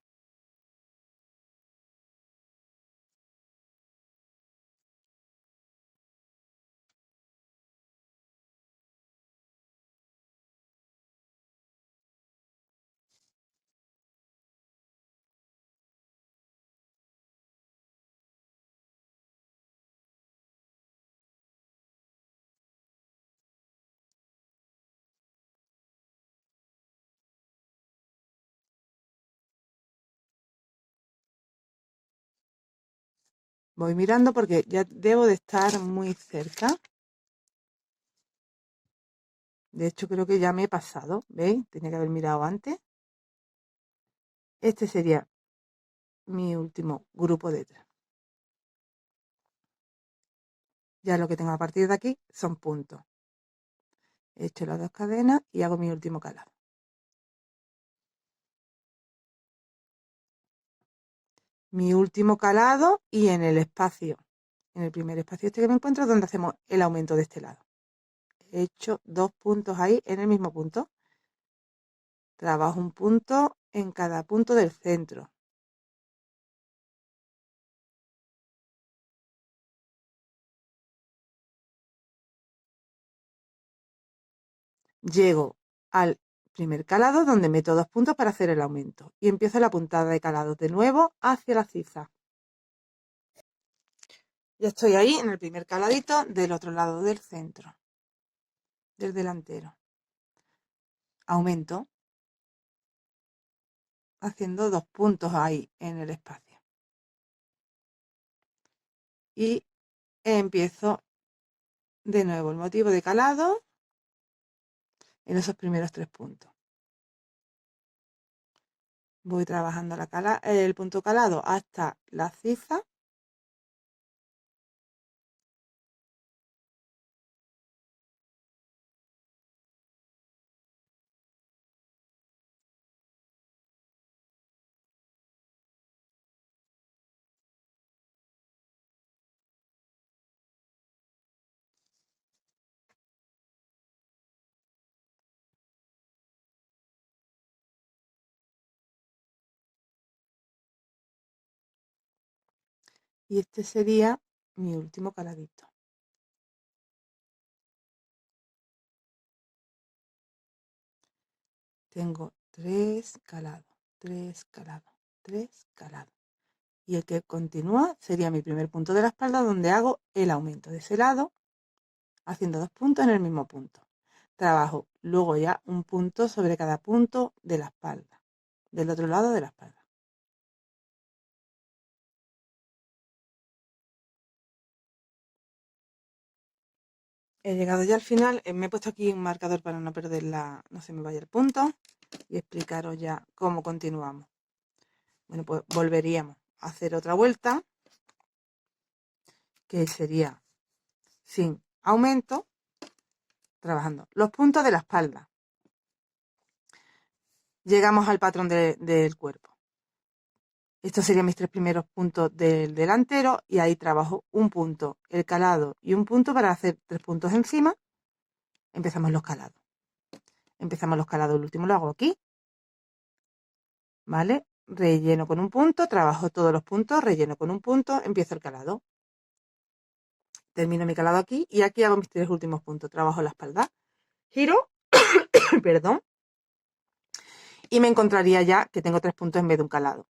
Voy mirando porque ya debo de estar muy cerca. De hecho, creo que ya me he pasado. ¿Veis? Tenía que haber mirado antes. Este sería mi último grupo de 3. Ya lo que tengo a partir de aquí son puntos. He hecho las 2 cadenas y hago mi último calado. Mi último calado y en el espacio, en el primer espacio este que me encuentro, es donde hacemos el aumento de este lado. He hecho 2 puntos ahí en el mismo punto. Trabajo un punto en cada punto del centro. Llego al primer calado donde meto 2 puntos para hacer el aumento y empiezo la puntada de calado de nuevo hacia la cifra. Ya estoy ahí en el primer caladito del otro lado del centro, del delantero. Aumento, haciendo 2 puntos ahí en el espacio. y empiezo de nuevo el motivo de calado en esos primeros 3 puntos. Voy trabajando el punto calado hasta la ciza. Y este sería mi último caladito. Tengo 3 calados, 3 calados, 3 calados. Y el que continúa sería mi primer punto de la espalda, donde hago el aumento de ese lado, haciendo 2 puntos en el mismo punto. Trabajo luego ya un punto sobre cada punto de la espalda, del otro lado de la espalda. He llegado ya al final, me he puesto aquí un marcador para no perder no se me vaya el punto y explicaros ya cómo continuamos. Bueno, pues volveríamos a hacer otra vuelta, que sería sin aumento, trabajando los puntos de la espalda. Llegamos al patrón del cuerpo. Estos serían mis 3 primeros puntos del delantero y ahí trabajo un punto, el calado y un punto para hacer 3 puntos encima. Empezamos los calados. El último lo hago aquí, ¿vale? Relleno con un punto, trabajo todos los puntos, relleno con un punto, empiezo el calado. Termino mi calado aquí y aquí hago mis 3 últimos puntos. Trabajo la espalda, giro, perdón, y me encontraría ya que tengo 3 puntos en vez de un calado.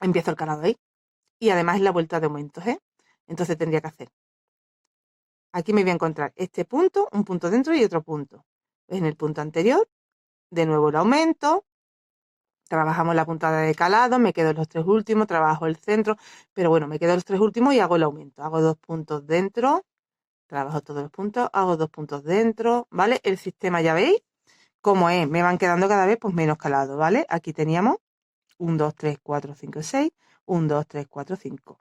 Empiezo el calado ahí y además es la vuelta de aumentos, ¿eh? Entonces tendría que hacer. Aquí me voy a encontrar este punto, un punto dentro y otro punto. En el punto anterior, de nuevo el aumento, trabajamos la puntada de calado, me quedo en los 3 últimos, trabajo el centro, pero bueno, me quedo en los 3 últimos y hago el aumento. Hago 2 puntos dentro, trabajo todos los puntos, hago 2 puntos dentro, ¿vale? El sistema ya veis cómo es, me van quedando cada vez pues menos calados, ¿vale? Aquí teníamos 1, 2, 3, 4, 5, 6, 1, 2, 3, 4, 5.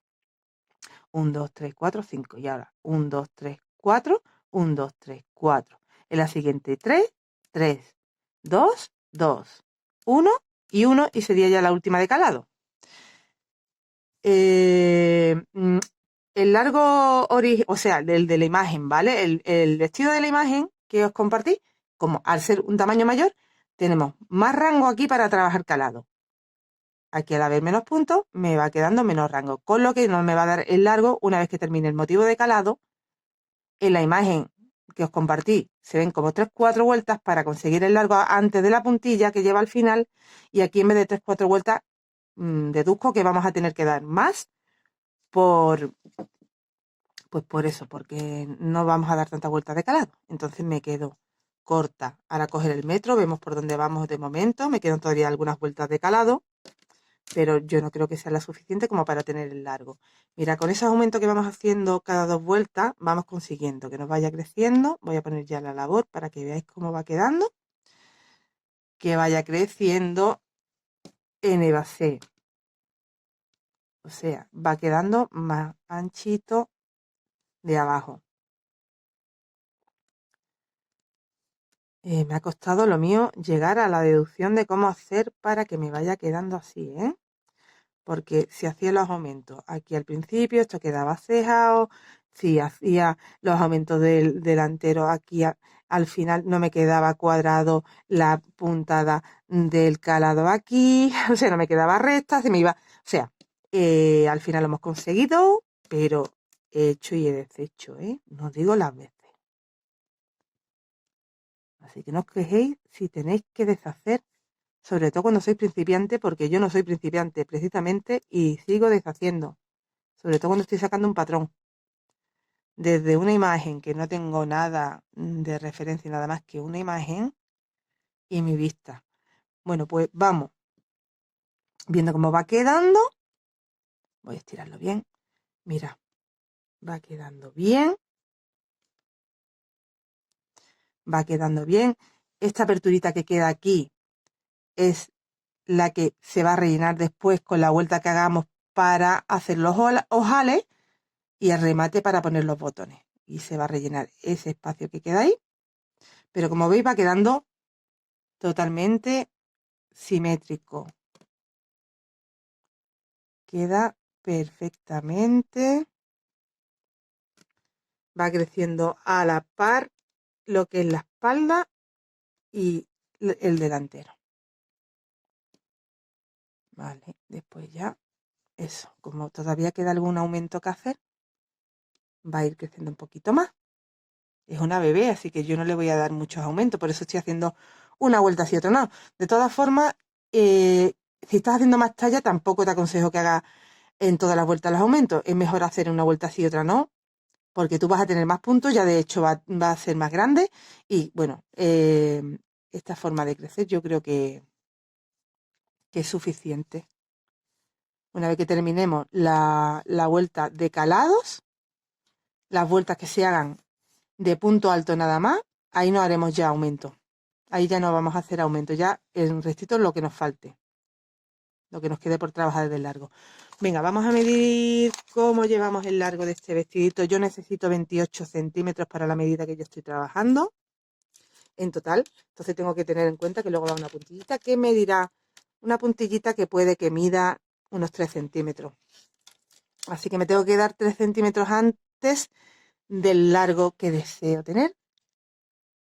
1, 2, 3, 4, 5. Y ahora 1, 2, 3, 4, 1, 2, 3, 4. En la siguiente 3, 3, 2, 2, 1 y 1 y sería ya la última de calado. El largo o sea, el de la imagen, ¿vale? El vestido de la imagen que os compartí, como al ser un tamaño mayor, tenemos más rango aquí para trabajar calado. Aquí al haber menos puntos me va quedando menos rango, con lo que no me va a dar el largo una vez que termine el motivo de calado. En la imagen que os compartí se ven como 3-4 vueltas para conseguir el largo antes de la puntilla que lleva al final y aquí en vez de 3-4 vueltas deduzco que vamos a tener que dar más pues por eso, porque no vamos a dar tantas vueltas de calado. Entonces me quedo corta. Ahora coger el metro, vemos por dónde vamos de momento, me quedan todavía algunas vueltas de calado, pero yo no creo que sea la suficiente como para tener el largo. Mira, con ese aumento que vamos haciendo cada 2 vueltas, vamos consiguiendo que nos vaya creciendo. Voy a poner ya la labor para que veáis cómo va quedando. Que vaya creciendo en base. O sea, va quedando más anchito de abajo. Me ha costado lo mío llegar a la deducción de cómo hacer para que me vaya quedando así, ¿eh? Porque si hacía los aumentos aquí al principio, esto quedaba cejado. Si hacía los aumentos del delantero aquí al final no me quedaba cuadrado la puntada del calado aquí, o sea, no me quedaba recta, se me iba, o sea, al final lo hemos conseguido, pero he hecho y he deshecho, ¿eh? No os digo las veces. Así que no os quejéis si tenéis que deshacer, sobre todo cuando sois principiante, porque yo no soy principiante precisamente y sigo deshaciendo, sobre todo cuando estoy sacando un patrón. Desde una imagen que no tengo nada de referencia, nada más que una imagen y mi vista. Bueno, pues vamos viendo cómo va quedando. Voy a estirarlo bien. Mira, Va quedando bien. Va quedando bien. Esta aperturita que queda aquí es la que se va a rellenar después con la vuelta que hagamos para hacer los ojales y el remate para poner los botones. Y se va a rellenar ese espacio que queda ahí. Pero como veis va quedando totalmente simétrico. Queda perfectamente. Va creciendo a la par lo que es la espalda y el delantero. Vale, después ya eso, como todavía queda algún aumento que hacer, va a ir creciendo un poquito más. Es una bebé, así que yo no le voy a dar muchos aumentos, por eso estoy haciendo una vuelta así otra no. De todas formas, si estás haciendo más talla, tampoco te aconsejo que hagas en todas las vueltas los aumentos. Es mejor hacer una vuelta así y otra no, porque tú vas a tener más puntos, ya de hecho va a ser más grande. Y bueno, esta forma de crecer yo creo que es suficiente. Una vez que terminemos la vuelta de calados, las vueltas que se hagan de punto alto nada más, ahí no haremos ya aumento. Ahí ya no vamos a hacer aumento, ya el restito es lo que nos falte, lo que nos quede por trabajar de largo. Venga, vamos a medir cómo llevamos el largo de este vestidito. Yo necesito 28 centímetros para la medida que yo estoy trabajando en total. Entonces tengo que tener en cuenta que luego va una puntillita que medirá, una puntillita que puede que mida unos 3 centímetros. Así que me tengo que dar 3 centímetros antes del largo que deseo tener.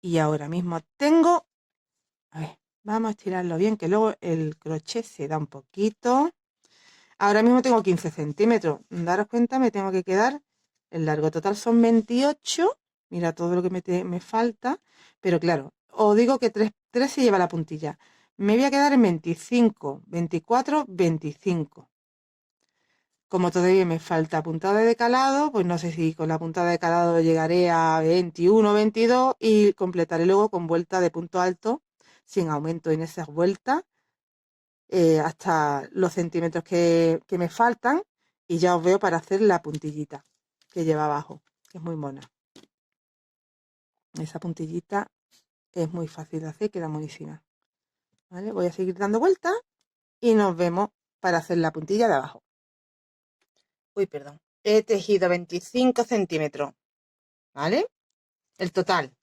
Y ahora mismo tengo, a ver, vamos a estirarlo bien, que luego el crochet se da un poquito. Ahora mismo tengo 15 centímetros. Daros cuenta, me tengo que quedar, el largo total son 28. Mira todo lo que me falta. Pero claro, os digo que 3 se lleva la puntilla. Me voy a quedar en 25, 24, 25. Como todavía me falta puntada de calado, pues no sé si con la puntada de calado llegaré a 21, 22 y completaré luego con vuelta de punto alto sin aumento en esas vueltas hasta los centímetros que me faltan y ya os veo para hacer la puntillita que lleva abajo, que es muy mona. Esa puntillita es muy fácil de hacer, queda buenísima. ¿Vale? Voy a seguir dando vueltas y nos vemos para hacer la puntilla de abajo. Uy, perdón. He tejido 25 centímetros, ¿vale? El total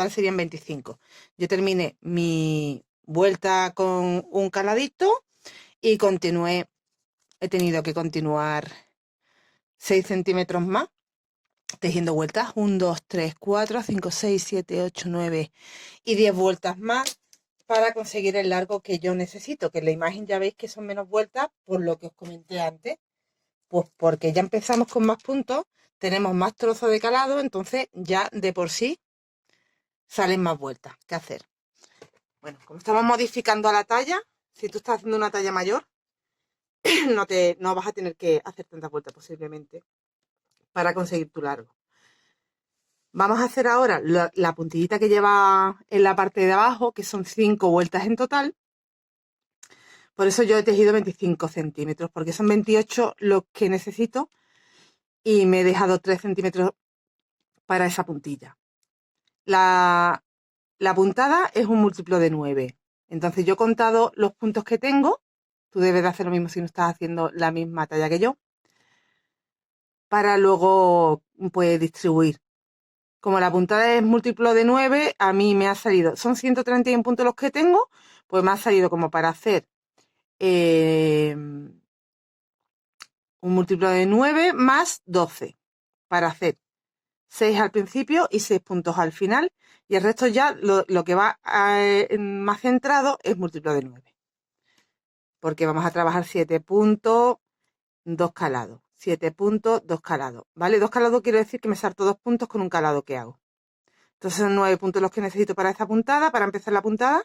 serían 25. Yo terminé mi vuelta con un caladito y continué. He tenido que continuar 6 centímetros más, tejiendo vueltas. 1, 2, 3, 4, 5, 6, 7, 8, 9 y 10 vueltas más para conseguir el largo que yo necesito. Que en la imagen ya veis que son menos vueltas por lo que os comenté antes. Pues porque ya empezamos con más puntos, tenemos más trozos de calado, entonces ya de por sí salen más vueltas que hacer. Bueno, como estamos modificando a la talla, si tú estás haciendo una talla mayor, no vas a tener que hacer tantas vueltas posiblemente para conseguir tu largo. Vamos a hacer ahora la puntillita que lleva en la parte de abajo, que son 5 vueltas en total. Por eso yo he tejido 25 centímetros, porque son 28 los que necesito y me he dejado 3 centímetros para esa puntilla. La puntada es un múltiplo de 9. Entonces yo he contado los puntos que tengo. Tú debes de hacer lo mismo si no estás haciendo la misma talla que yo. Para luego pues distribuir. Como la puntada es múltiplo de 9, a mí me ha salido, son 131 puntos los que tengo, pues me ha salido como para hacer un múltiplo de 9 más 12. Para hacer 6 al principio y 6 puntos al final, y el resto ya lo que va más centrado es múltiplo de 9, porque vamos a trabajar 7 puntos, 2 calados, 7 puntos, 2 calados, ¿vale? 2 calados quiere decir que me salto 2 puntos con un calado que hago. Entonces son 9 puntos los que necesito para esta puntada, para empezar la puntada,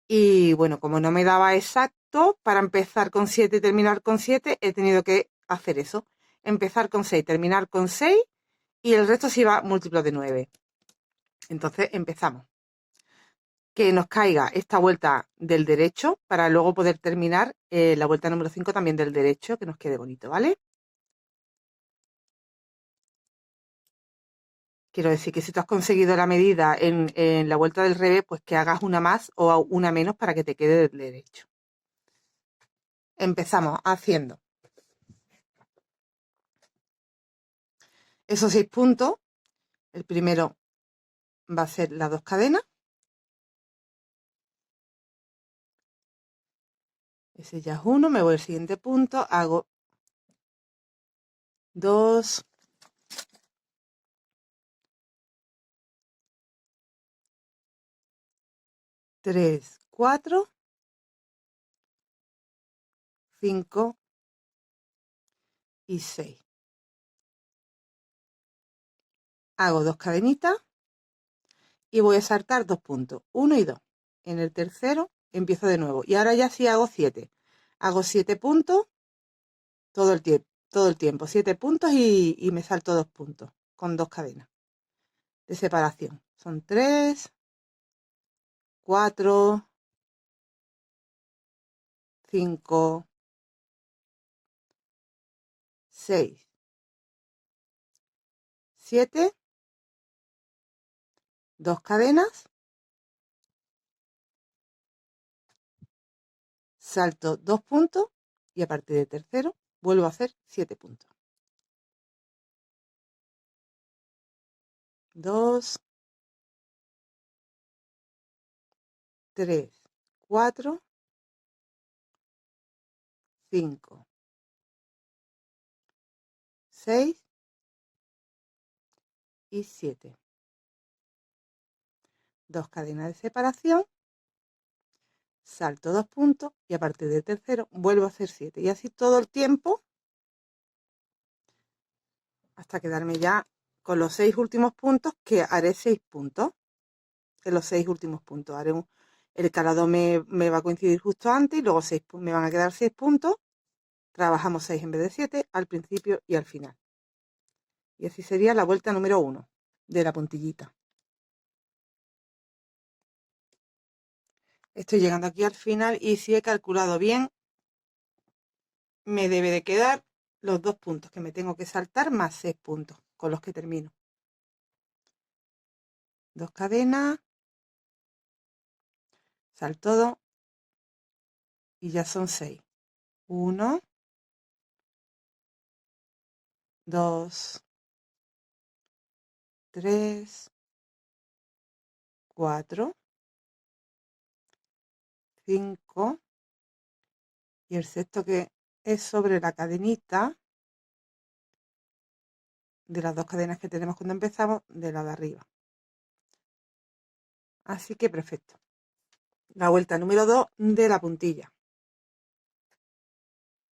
y bueno, como no me daba exacto, para empezar con 7 y terminar con 7, he tenido que hacer eso, empezar con 6, terminar con 6, y el resto se va múltiplo de 9. Entonces empezamos. Que nos caiga esta vuelta del derecho para luego poder terminar la vuelta número 5 también del derecho, que nos quede bonito, ¿vale? Quiero decir que si tú has conseguido la medida en la vuelta del revés, pues que hagas una más o una menos para que te quede del derecho. Empezamos haciendo esos 6 puntos. El primero va a ser las 2 cadenas. Ese ya es uno. Me voy al siguiente punto. Hago 2, 3, 4, 5 y 6. Hago 2 cadenitas y voy a saltar 2 puntos, 1 y 2. En el tercero empiezo de nuevo. Y ahora ya sí hago 7. Hago 7 puntos todo el tiempo. 7 puntos y me salto 2 puntos con 2 cadenas de separación. Son 3, 4, 5, 6, 7, 2 cadenas, salto 2 puntos y a partir del tercero vuelvo a hacer 7 puntos. 2, 3, 4, 5, 6 y 7. 2 cadenas de separación, salto 2 puntos y a partir del tercero vuelvo a hacer 7. Y así todo el tiempo hasta quedarme ya con los 6 últimos puntos, que haré 6 puntos. En los 6 últimos puntos haré el calado me va a coincidir justo antes y luego 6, me van a quedar 6 puntos. Trabajamos 6 en vez de 7 al principio y al final. Y así sería la vuelta número 1 de la puntillita. Estoy llegando aquí al final y si he calculado bien, me debe de quedar los 2 puntos que me tengo que saltar más 6 puntos con los que termino. 2 cadenas, salto 2 y ya son 6. 1, 2, 3, 4, 5 y el sexto que es sobre la cadenita de las 2 cadenas que tenemos cuando empezamos de la de arriba. Así que perfecto. La vuelta número 2 de la puntilla.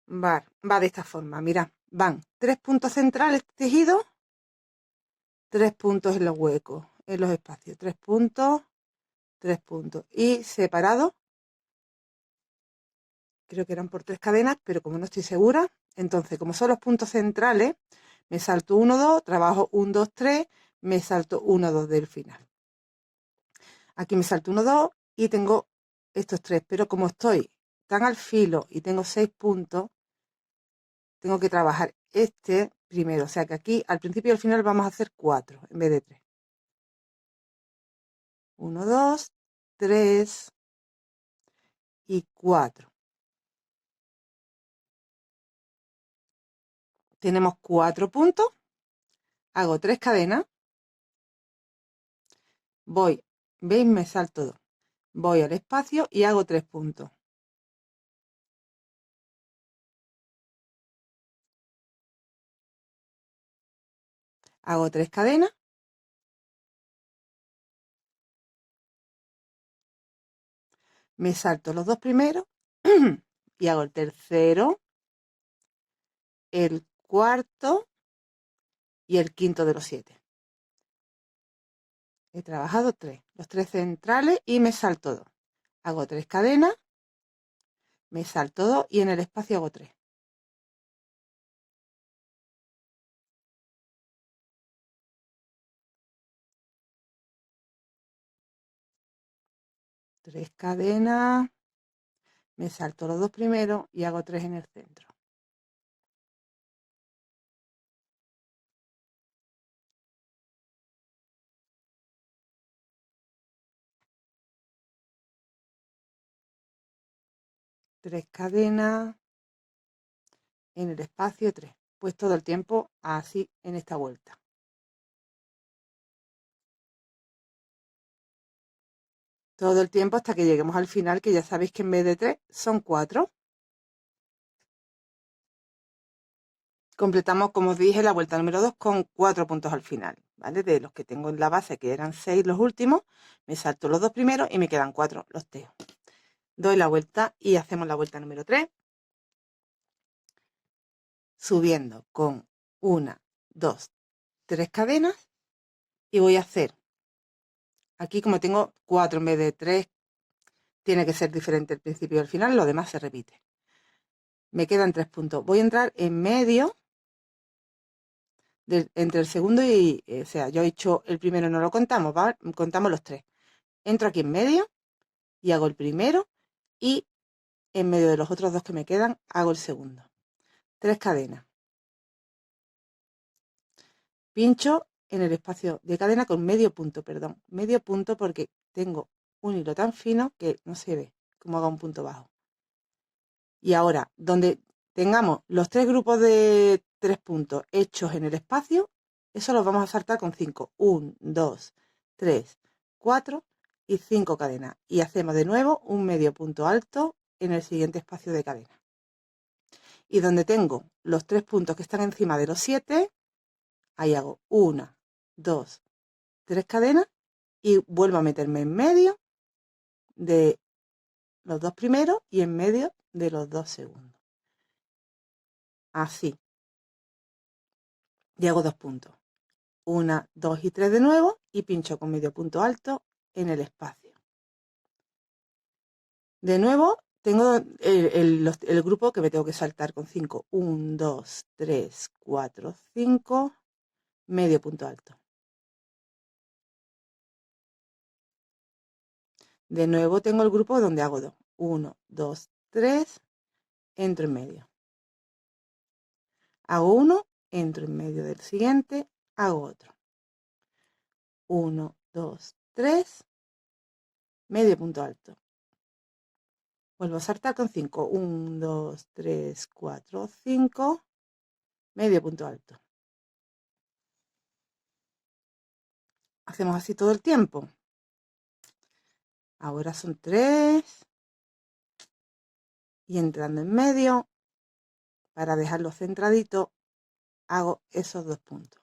Va de esta forma, mirad, van 3 puntos centrales tejidos, 3 puntos en los huecos, en los espacios, 3 puntos, 3 puntos y separados, creo que eran por 3 cadenas, pero como no estoy segura, entonces como son los puntos centrales, me salto 1, 2, trabajo 1, 2, 3, me salto 1, 2 del final. Aquí me salto 1, 2 y tengo estos 3, pero como estoy tan al filo y tengo 6 puntos, tengo que trabajar este primero. O sea que aquí al principio y al final vamos a hacer 4 en vez de 3. 1, 2, 3 y 4. Tenemos 4 puntos. Hago 3 cadenas. Voy, ¿veis? Me salto 2. Voy al espacio y hago 3 puntos. Hago 3 cadenas. Me salto los 2 primeros y hago el tercero, el cuarto y el quinto de los 7. He trabajado 3, los 3 centrales y me salto 2. Hago 3 cadenas, me salto 2 y en el espacio hago 3. 3 cadenas, me salto los 2 primeros y hago 3 en el centro. 3 cadenas en el espacio 3. Pues todo el tiempo así en esta vuelta. Todo el tiempo hasta que lleguemos al final, que ya sabéis que en vez de 3 son 4. Completamos, como os dije, la vuelta número 2 con 4 puntos al final, ¿vale? De los que tengo en la base, que eran 6 los últimos, me salto los 2 primeros y me quedan 4, los teo. Doy la vuelta y hacemos la vuelta número 3, subiendo con 1, 2, 3 cadenas, y voy a hacer, aquí como tengo 4 en vez de 3, tiene que ser diferente el principio y el final, lo demás se repite. Me quedan 3 puntos. Voy a entrar en medio, entre el segundo y, o sea, yo he hecho el primero, no lo contamos, ¿vale? Contamos los 3. Entro aquí en medio y hago el primero, y en medio de los otros 2 que me quedan hago el segundo. 3 cadenas. Pincho en el espacio de cadena con medio punto, perdón, medio punto, porque tengo un hilo tan fino que no se ve cómo haga un punto bajo. Y ahora, donde tengamos los 3 grupos de 3 puntos hechos en el espacio, eso los vamos a saltar con 5. 1, 2, 3, 4 y 5 cadenas. Y hacemos de nuevo un medio punto alto en el siguiente espacio de cadena. Y donde tengo los 3 puntos que están encima de los 7, ahí hago 1, 2, 3 cadenas y vuelvo a meterme en medio de los 2 primeros y en medio de los 2 segundos. Así. Y hago 2 puntos. 1, 2 y 3 de nuevo y pincho con medio punto alto en el espacio. De nuevo tengo el grupo que me tengo que saltar con 5. 1, 2, 3, 4, 5, medio punto alto. De nuevo tengo el grupo donde hago 2. 1, 2, 3, entro en medio. Hago 1, entro en medio del siguiente, hago otro. 1, 2, 3, medio punto alto. Vuelvo a saltar con 5. 1, 2, 3, 4, 5, medio punto alto. Hacemos así todo el tiempo. Ahora son 3. Y entrando en medio, para dejarlo centradito, hago esos 2 puntos.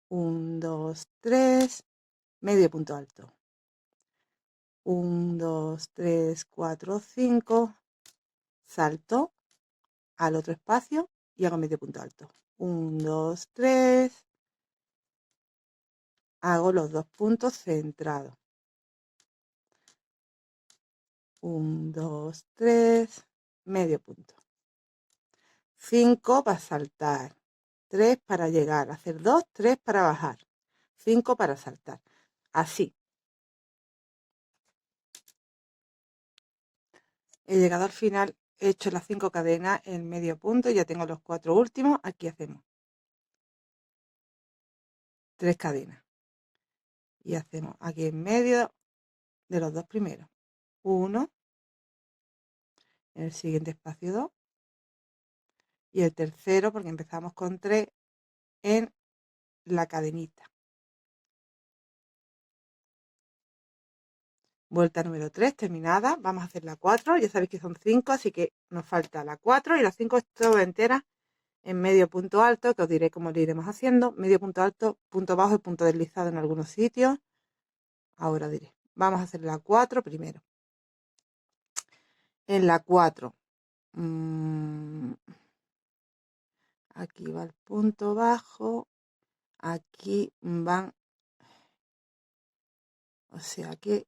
1, 2, 3, medio punto alto. 1, 2, 3, 4, 5, salto al otro espacio y hago medio punto alto. 1, 2, 3, hago los 2 puntos centrados. 1, 2, 3, medio punto. 5 para saltar, 3 para llegar, hacer 2, 3 para bajar, 5 para saltar. Así. He llegado al final, he hecho las 5 cadenas en medio punto, ya tengo los 4 últimos. Aquí hacemos 3 cadenas. Y hacemos aquí en medio de los 2 primeros. 1, en el siguiente espacio 2. Y el tercero, porque empezamos con 3, en la cadenita. Vuelta número 3 terminada. Vamos a hacer la 4. Ya sabéis que son 5, así que nos falta la 4 y la 5 es toda entera en medio punto alto, que os diré cómo lo iremos haciendo. Medio punto alto, punto bajo y punto deslizado en algunos sitios. Ahora diré. Vamos a hacer la 4 primero. En la 4, aquí va el punto bajo, aquí van, o sea que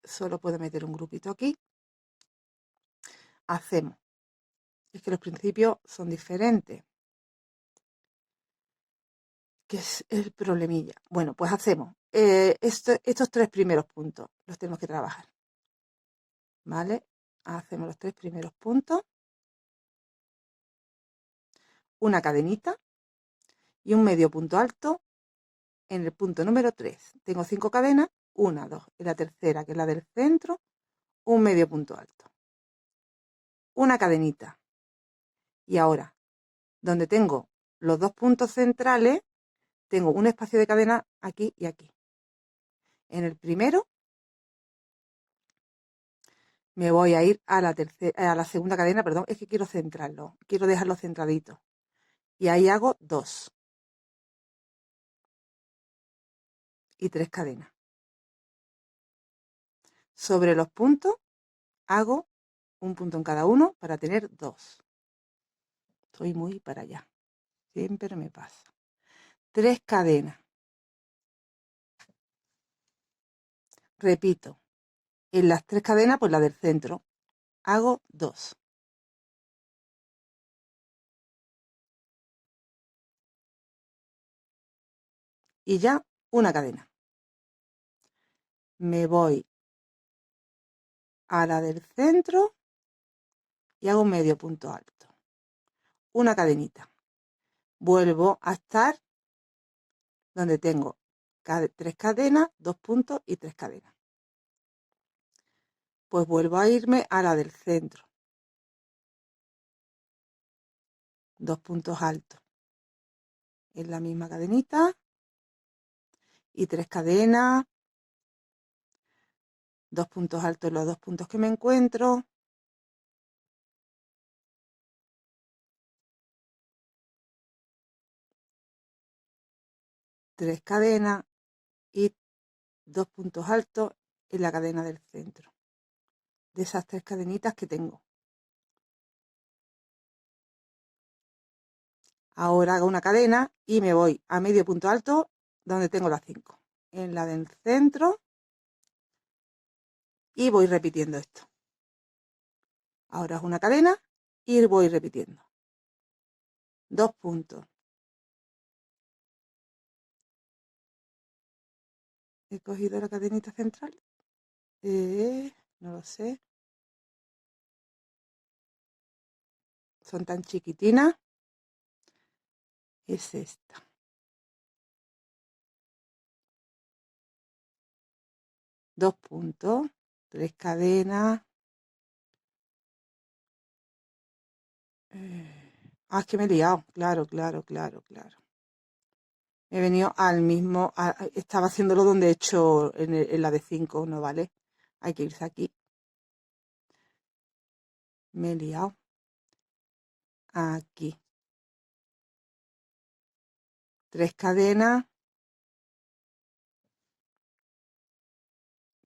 solo puedo meter un grupito aquí. Hacemos, es que los principios son diferentes, que es el problemilla. Bueno, pues hacemos estos 3 primeros puntos, los tenemos que trabajar, ¿vale? Hacemos los 3 primeros puntos, una cadenita y un medio punto alto en el punto número 3. Tengo 5 cadenas, 1, 2, en la tercera, que es la del centro, un medio punto alto. una cadenita. Y ahora, donde tengo los dos puntos centrales, tengo un espacio de cadena aquí y aquí. En el primero me voy a ir a la segunda cadena, perdón, es que quiero centrarlo, quiero dejarlo centradito. Y ahí hago 2 y 3 cadenas. Sobre los puntos hago un punto en cada uno para tener 2. Estoy muy para allá, siempre me pasa. 3 cadenas. Repito, en las 3 cadenas, pues la del centro, hago 2. Y ya una cadena. Me voy a la del centro y hago un medio punto alto. Una cadenita. Vuelvo a estar donde tengo 3 cadenas, 2 puntos y 3 cadenas. Pues vuelvo a irme a la del centro. 2 puntos altos. En la misma cadenita. Y 3 cadenas. 2 puntos altos en los 2 puntos que me encuentro. Tres cadenas y 2 puntos altos en la cadena del centro. De esas 3 cadenitas que tengo. Ahora hago una cadena y me voy a medio punto alto donde tengo las 5. En la del centro y voy repitiendo esto. Ahora es una cadena y voy repitiendo. 2 puntos. He cogido la cadenita central. No lo sé. Son tan chiquitinas. Es esta. Dos puntos. 3 cadenas. Es que me he liado. Claro. He venido al mismo. Estaba haciéndolo donde he hecho en la de 5, ¿no vale? Hay que irse aquí. Me he liado. Aquí. 3 cadenas.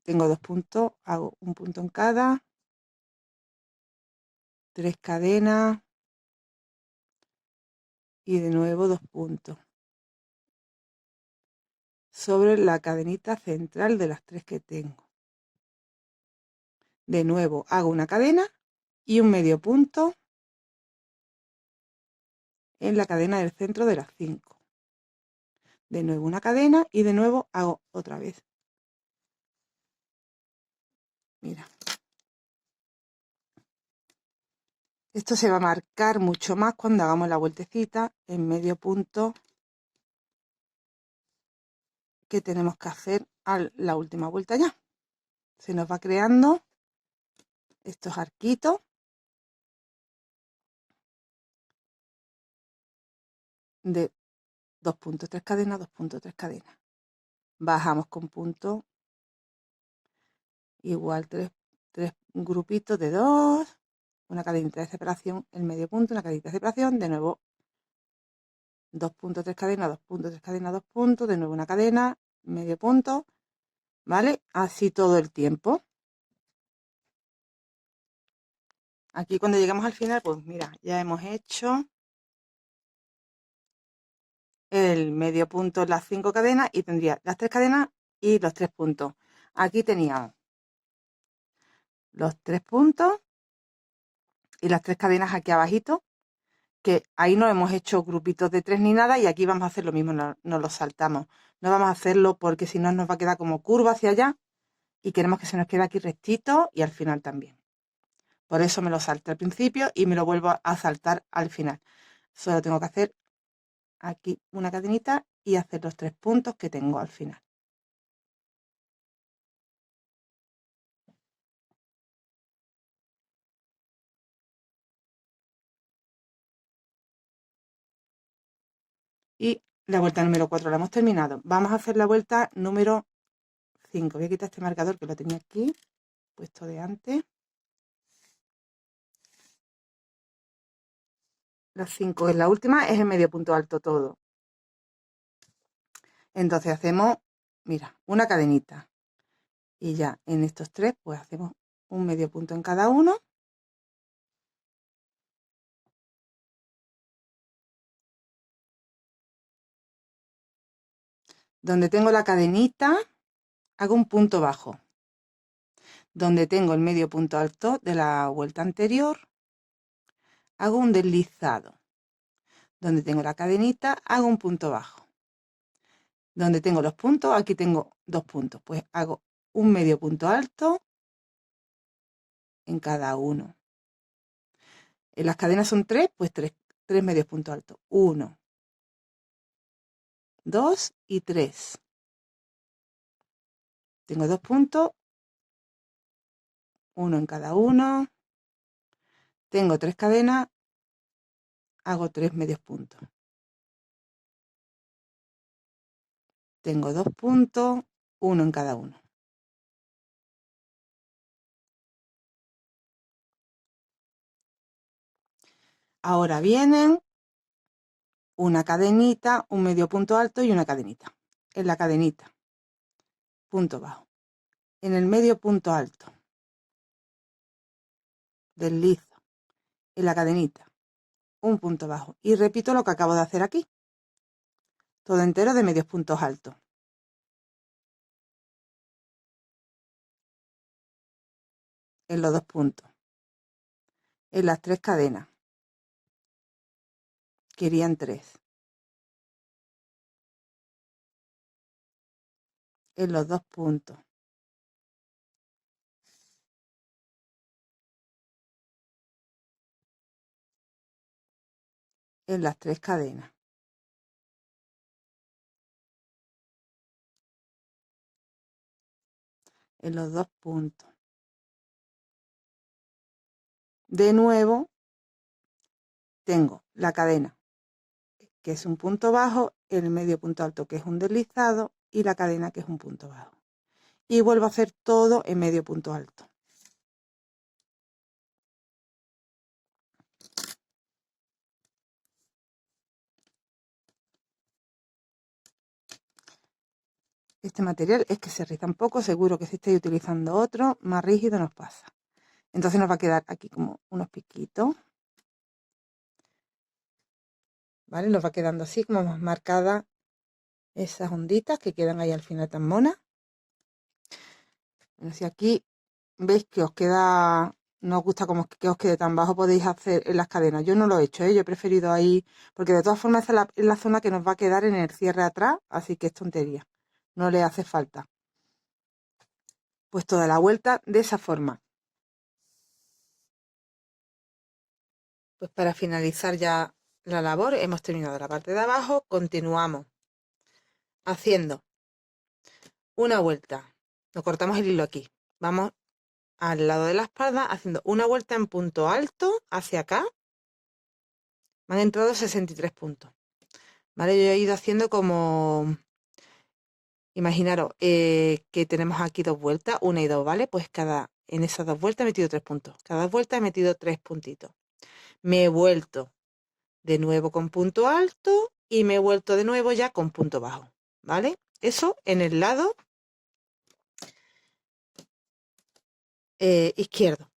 Tengo 2 puntos. Hago un punto en cada. 3 cadenas. Y de nuevo 2 puntos. Sobre la cadenita central de las 3 que tengo. De nuevo hago una cadena y un medio punto en la cadena del centro de las 5. De nuevo una cadena y de nuevo hago otra vez. Mira. Esto se va a marcar mucho más cuando hagamos la vueltecita en medio punto que tenemos que hacer a la última vuelta ya. Se nos va creando estos arquitos de 2 puntos, 3 cadenas, 2 puntos, 3 cadenas. Bajamos con punto igual 3 grupitos de 2, una cadenita de separación, el medio punto, una cadenita de separación, de nuevo 2 puntos, 3 cadenas, 2 puntos, 3 cadenas, 2 puntos, de nuevo una cadena, medio punto, ¿vale? Así todo el tiempo. Aquí cuando llegamos al final, pues mira, ya hemos hecho el medio punto en las 5 cadenas y tendría las 3 cadenas y los 3 puntos. Aquí teníamos los 3 puntos y las 3 cadenas aquí abajito, que ahí no hemos hecho grupitos de 3 ni nada y aquí vamos a hacer lo mismo, nos lo saltamos. No vamos a hacerlo porque si no nos va a quedar como curva hacia allá y queremos que se nos quede aquí rectito y al final también. Por eso me lo salto al principio y me lo vuelvo a saltar al final. Solo tengo que hacer aquí una cadenita y hacer los 3 puntos que tengo al final. Y la vuelta número 4 la hemos terminado. Vamos a hacer la vuelta número 5. Voy a quitar este marcador que lo tenía aquí, puesto de antes. La 5 es la última, es el medio punto alto todo. Entonces hacemos, mira, una cadenita. Y ya en estos 3 pues hacemos un medio punto en cada uno. Donde tengo la cadenita, hago un punto bajo. Donde tengo el medio punto alto de la vuelta anterior, hago un deslizado. Donde tengo la cadenita, hago un punto bajo. Donde tengo los puntos, aquí tengo 2 puntos, pues hago un medio punto alto en cada uno. En las cadenas son 3, pues 3 medios puntos altos. 1, 2 y 3. Tengo 2 puntos, 1 en cada uno. Tengo 3 cadenas, hago 3 medios puntos. Tengo 2 puntos, 1 en cada uno. Ahora vienen una cadenita, un medio punto alto y una cadenita. En la cadenita, punto bajo. En el medio punto alto, deslizo. En la cadenita, un punto bajo. Y repito lo que acabo de hacer aquí. Todo entero de medios puntos altos. En los 2 puntos. En las 3 cadenas. Querían 3. En los 2 puntos. En las 3 cadenas. En los 2 puntos. De nuevo, tengo la cadena, que es un punto bajo, el medio punto alto, que es un deslizado, y la cadena, que es un punto bajo. Y vuelvo a hacer todo en medio punto alto. Este material es que se riza un poco, seguro que si estáis utilizando otro más rígido nos pasa. Entonces nos va a quedar aquí como unos piquitos. ¿Vale? Nos va quedando así como más marcadas esas onditas que quedan ahí al final tan monas. Bueno, si aquí veis que os queda, no os gusta como que os quede tan bajo, podéis hacer en las cadenas. Yo no lo he hecho, yo he preferido ahí, porque de todas formas esa es la zona que nos va a quedar en el cierre atrás, así que es tontería. No le hace falta. Pues toda la vuelta de esa forma. Pues para finalizar ya la labor, hemos terminado la parte de abajo, continuamos haciendo una vuelta. Nos cortamos el hilo aquí. Vamos al lado de la espalda haciendo una vuelta en punto alto hacia acá. Me han entrado 63 puntos. ¿Vale? Yo he ido haciendo como... Imaginaros que tenemos aquí 2 vueltas, 1 y 2, ¿vale? Pues en esas 2 vueltas he metido 3 puntos. Cada 2 vueltas he metido 3 puntitos. Me he vuelto de nuevo con punto alto y me he vuelto de nuevo ya con punto bajo, ¿vale? Eso en el lado izquierdo,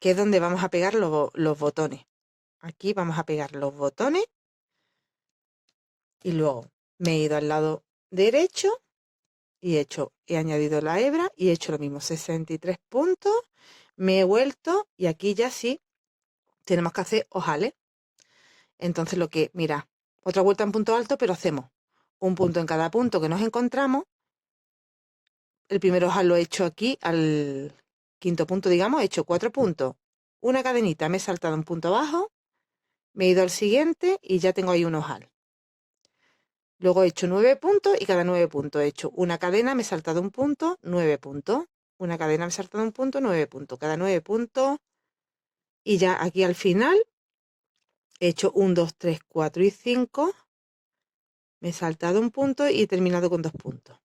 que es donde vamos a pegar los botones. Aquí vamos a pegar los botones y luego me he ido al lado derecho y he añadido la hebra y he hecho lo mismo, 63 puntos, me he vuelto y aquí ya sí tenemos que hacer ojales. Entonces mira, otra vuelta en punto alto, pero hacemos un punto en cada punto que nos encontramos. El primer ojal lo he hecho aquí al quinto punto, digamos, he hecho 4 puntos, una cadenita, me he saltado un punto abajo, me he ido al siguiente y ya tengo ahí un ojal. Luego he hecho 9 puntos y cada 9 puntos he hecho una cadena, me he saltado un punto, 9 puntos. Una cadena, me he saltado un punto, 9 puntos. Cada 9 puntos. Y ya aquí al final he hecho 1, 2, 3, 4 y 5. Me he saltado un punto y he terminado con 2 puntos.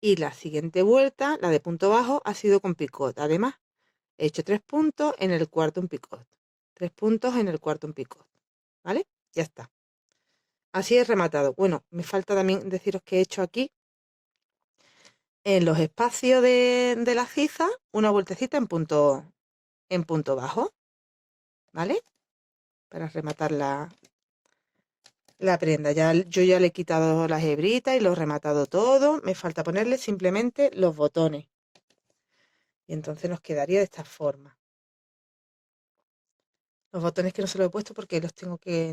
Y la siguiente vuelta, la de punto bajo, ha sido con picot. Además, he hecho 3 puntos, en el cuarto un picot. 3 puntos, en el cuarto un picot. ¿Vale? Ya está. Así he rematado. Bueno, me falta también deciros que he hecho aquí, en los espacios de la giza, una vueltecita en punto bajo. ¿Vale? Para rematar la prenda. Yo ya le he quitado las hebritas y lo he rematado todo. Me falta ponerle simplemente los botones. Y entonces nos quedaría de esta forma. Los botones que no se los he puesto porque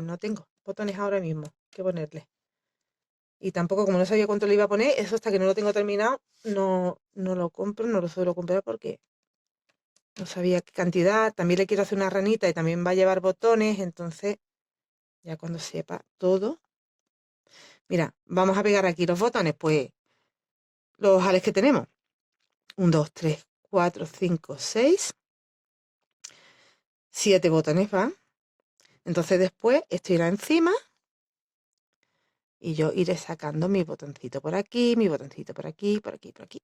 no tengo botones ahora mismo que ponerle. Y tampoco, como no sabía cuánto le iba a poner, eso hasta que no lo tengo terminado, no lo compro, no lo suelo comprar porque no sabía qué cantidad. También le quiero hacer una ranita y también va a llevar botones, entonces ya cuando sepa todo. Mira, vamos a pegar aquí los botones, pues los ojales que tenemos. 1, 2, 3, 4, 5, 6, 7 botones van. Entonces después esto irá encima y yo iré sacando mi botoncito por aquí, mi botoncito por aquí, por aquí, por aquí.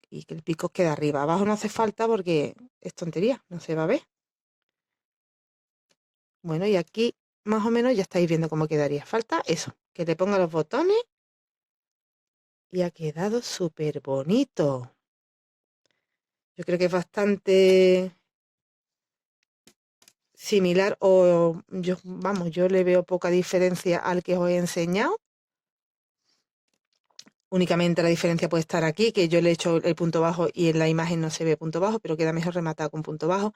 Y que el pico quede arriba. Abajo no hace falta porque es tontería, no se va a ver. Bueno, y aquí más o menos ya estáis viendo cómo quedaría. Falta eso, que le ponga los botones y ha quedado súper bonito. Yo creo que es bastante similar yo le veo poca diferencia al que os he enseñado. Únicamente la diferencia puede estar aquí, que yo le he hecho el punto bajo y en la imagen no se ve punto bajo, pero queda mejor rematado con punto bajo.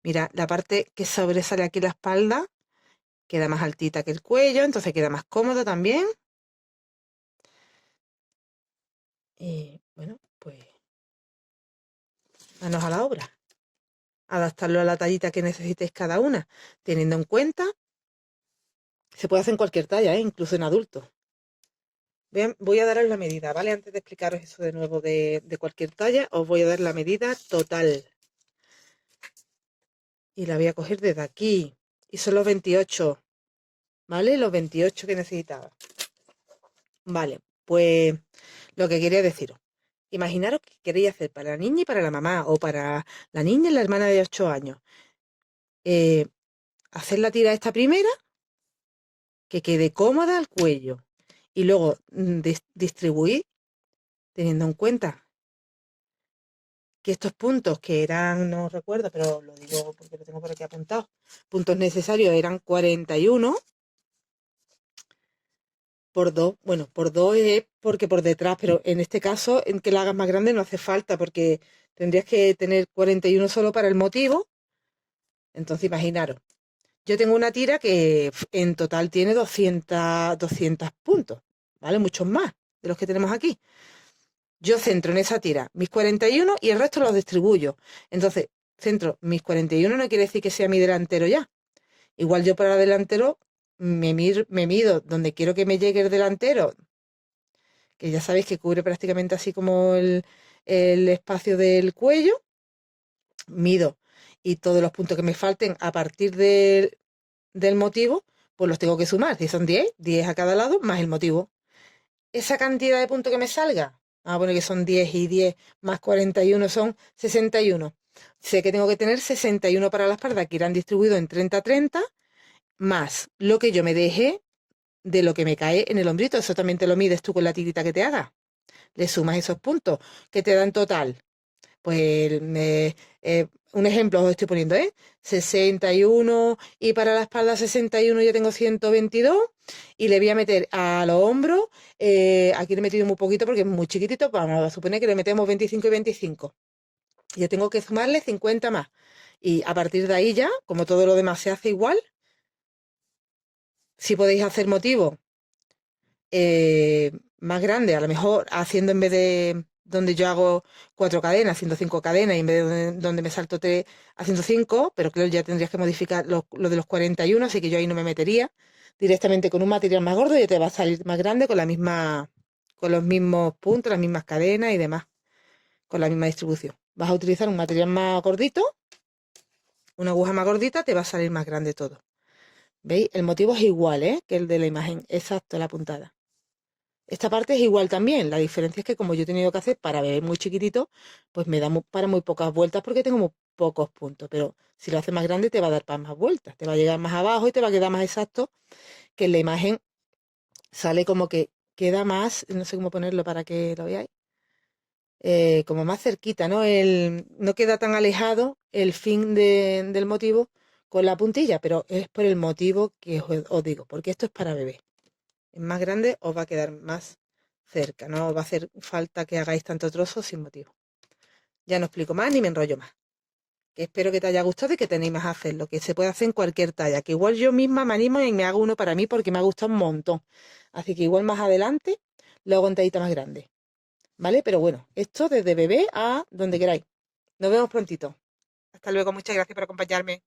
Mira, la parte que sobresale aquí la espalda queda más altita que el cuello, entonces queda más cómodo también. Y bueno, pues manos a la obra. Adaptarlo a la tallita que necesitéis cada una, teniendo en cuenta, se puede hacer en cualquier talla, incluso en adultos. Vean, voy a daros la medida, ¿vale? Antes de explicaros eso de nuevo de cualquier talla, os voy a dar la medida total. Y la voy a coger desde aquí. Y son los 28, ¿vale? Los 28 que necesitaba. Vale, pues lo que quería deciros. Imaginaros que queréis hacer para la niña y para la mamá, o para la niña y la hermana de 8 años. Hacer la tira esta primera, que quede cómoda al cuello. Y luego distribuir, teniendo en cuenta que estos puntos que eran, no recuerdo, pero lo digo porque lo tengo por aquí apuntado, puntos necesarios eran 41 por 2. Bueno, por 2 es porque por detrás, pero en este caso, en que la hagas más grande no hace falta porque tendrías que tener 41 solo para el motivo. Entonces, imaginaros, yo tengo una tira que en total tiene 200 puntos, ¿vale? Muchos más de los que tenemos aquí. Yo centro en esa tira mis 41 y el resto los distribuyo. Entonces, centro mis 41 no quiere decir que sea mi delantero ya. Igual yo para delantero me mido donde quiero que me llegue el delantero, que ya sabéis que cubre prácticamente así como el espacio del cuello, mido y todos los puntos que me falten a partir del motivo, pues los tengo que sumar. Si son 10, 10 a cada lado más el motivo. Esa cantidad de puntos que me salga, vamos a poner que son 10 y 10 más 41 son 61. Sé que tengo que tener 61 para la espalda, que irán distribuidos en 30-30, más lo que yo me deje de lo que me cae en el hombrito. Eso también te lo mides tú con la tirita que te haga. Le sumas esos puntos que te dan total. Pues un ejemplo os estoy poniendo, 61 y para la espalda 61 yo tengo 122 y le voy a meter a los hombros, aquí le he metido muy poquito porque es muy chiquitito, vamos a suponer que le metemos 25 y 25. Yo tengo que sumarle 50 más. Y a partir de ahí ya, como todo lo demás se hace igual, si podéis hacer motivos más grande, a lo mejor haciendo en vez de donde yo hago 4 cadenas, haciendo 5 cadenas, y en vez de donde me salto 3, haciendo 5, pero claro, ya tendrías que modificar lo de los 41, así que yo ahí no me metería. Directamente con un material más gordo ya te va a salir más grande con los mismos puntos, las mismas cadenas y demás, con la misma distribución. Vas a utilizar un material más gordito, una aguja más gordita, te va a salir más grande todo. ¿Veis? El motivo es igual, ¿eh?, que el de la imagen. Exacto, la puntada. Esta parte es igual también. La diferencia es que como yo he tenido que hacer para bebés muy chiquitito, pues me da para muy pocas vueltas porque tengo muy pocos puntos. Pero si lo haces más grande te va a dar para más vueltas. Te va a llegar más abajo y te va a quedar más exacto, que en la imagen sale como que queda más, no sé cómo ponerlo para que lo veáis, como más cerquita, ¿no? No queda tan alejado el fin del motivo con la puntilla, pero es por el motivo que os digo, porque esto es para bebé. Es más grande, os va a quedar más cerca, no os va a hacer falta que hagáis tanto trozo sin motivo. Ya no explico más ni me enrollo más. Que espero que te haya gustado y que te animes a hacerlo, que se puede hacer en cualquier talla, que igual yo misma me animo y me hago uno para mí porque me ha gustado un montón. Así que igual más adelante lo hago en tallita más grande, ¿vale? Pero bueno, esto desde bebé a donde queráis. Nos vemos prontito. Hasta luego, muchas gracias por acompañarme.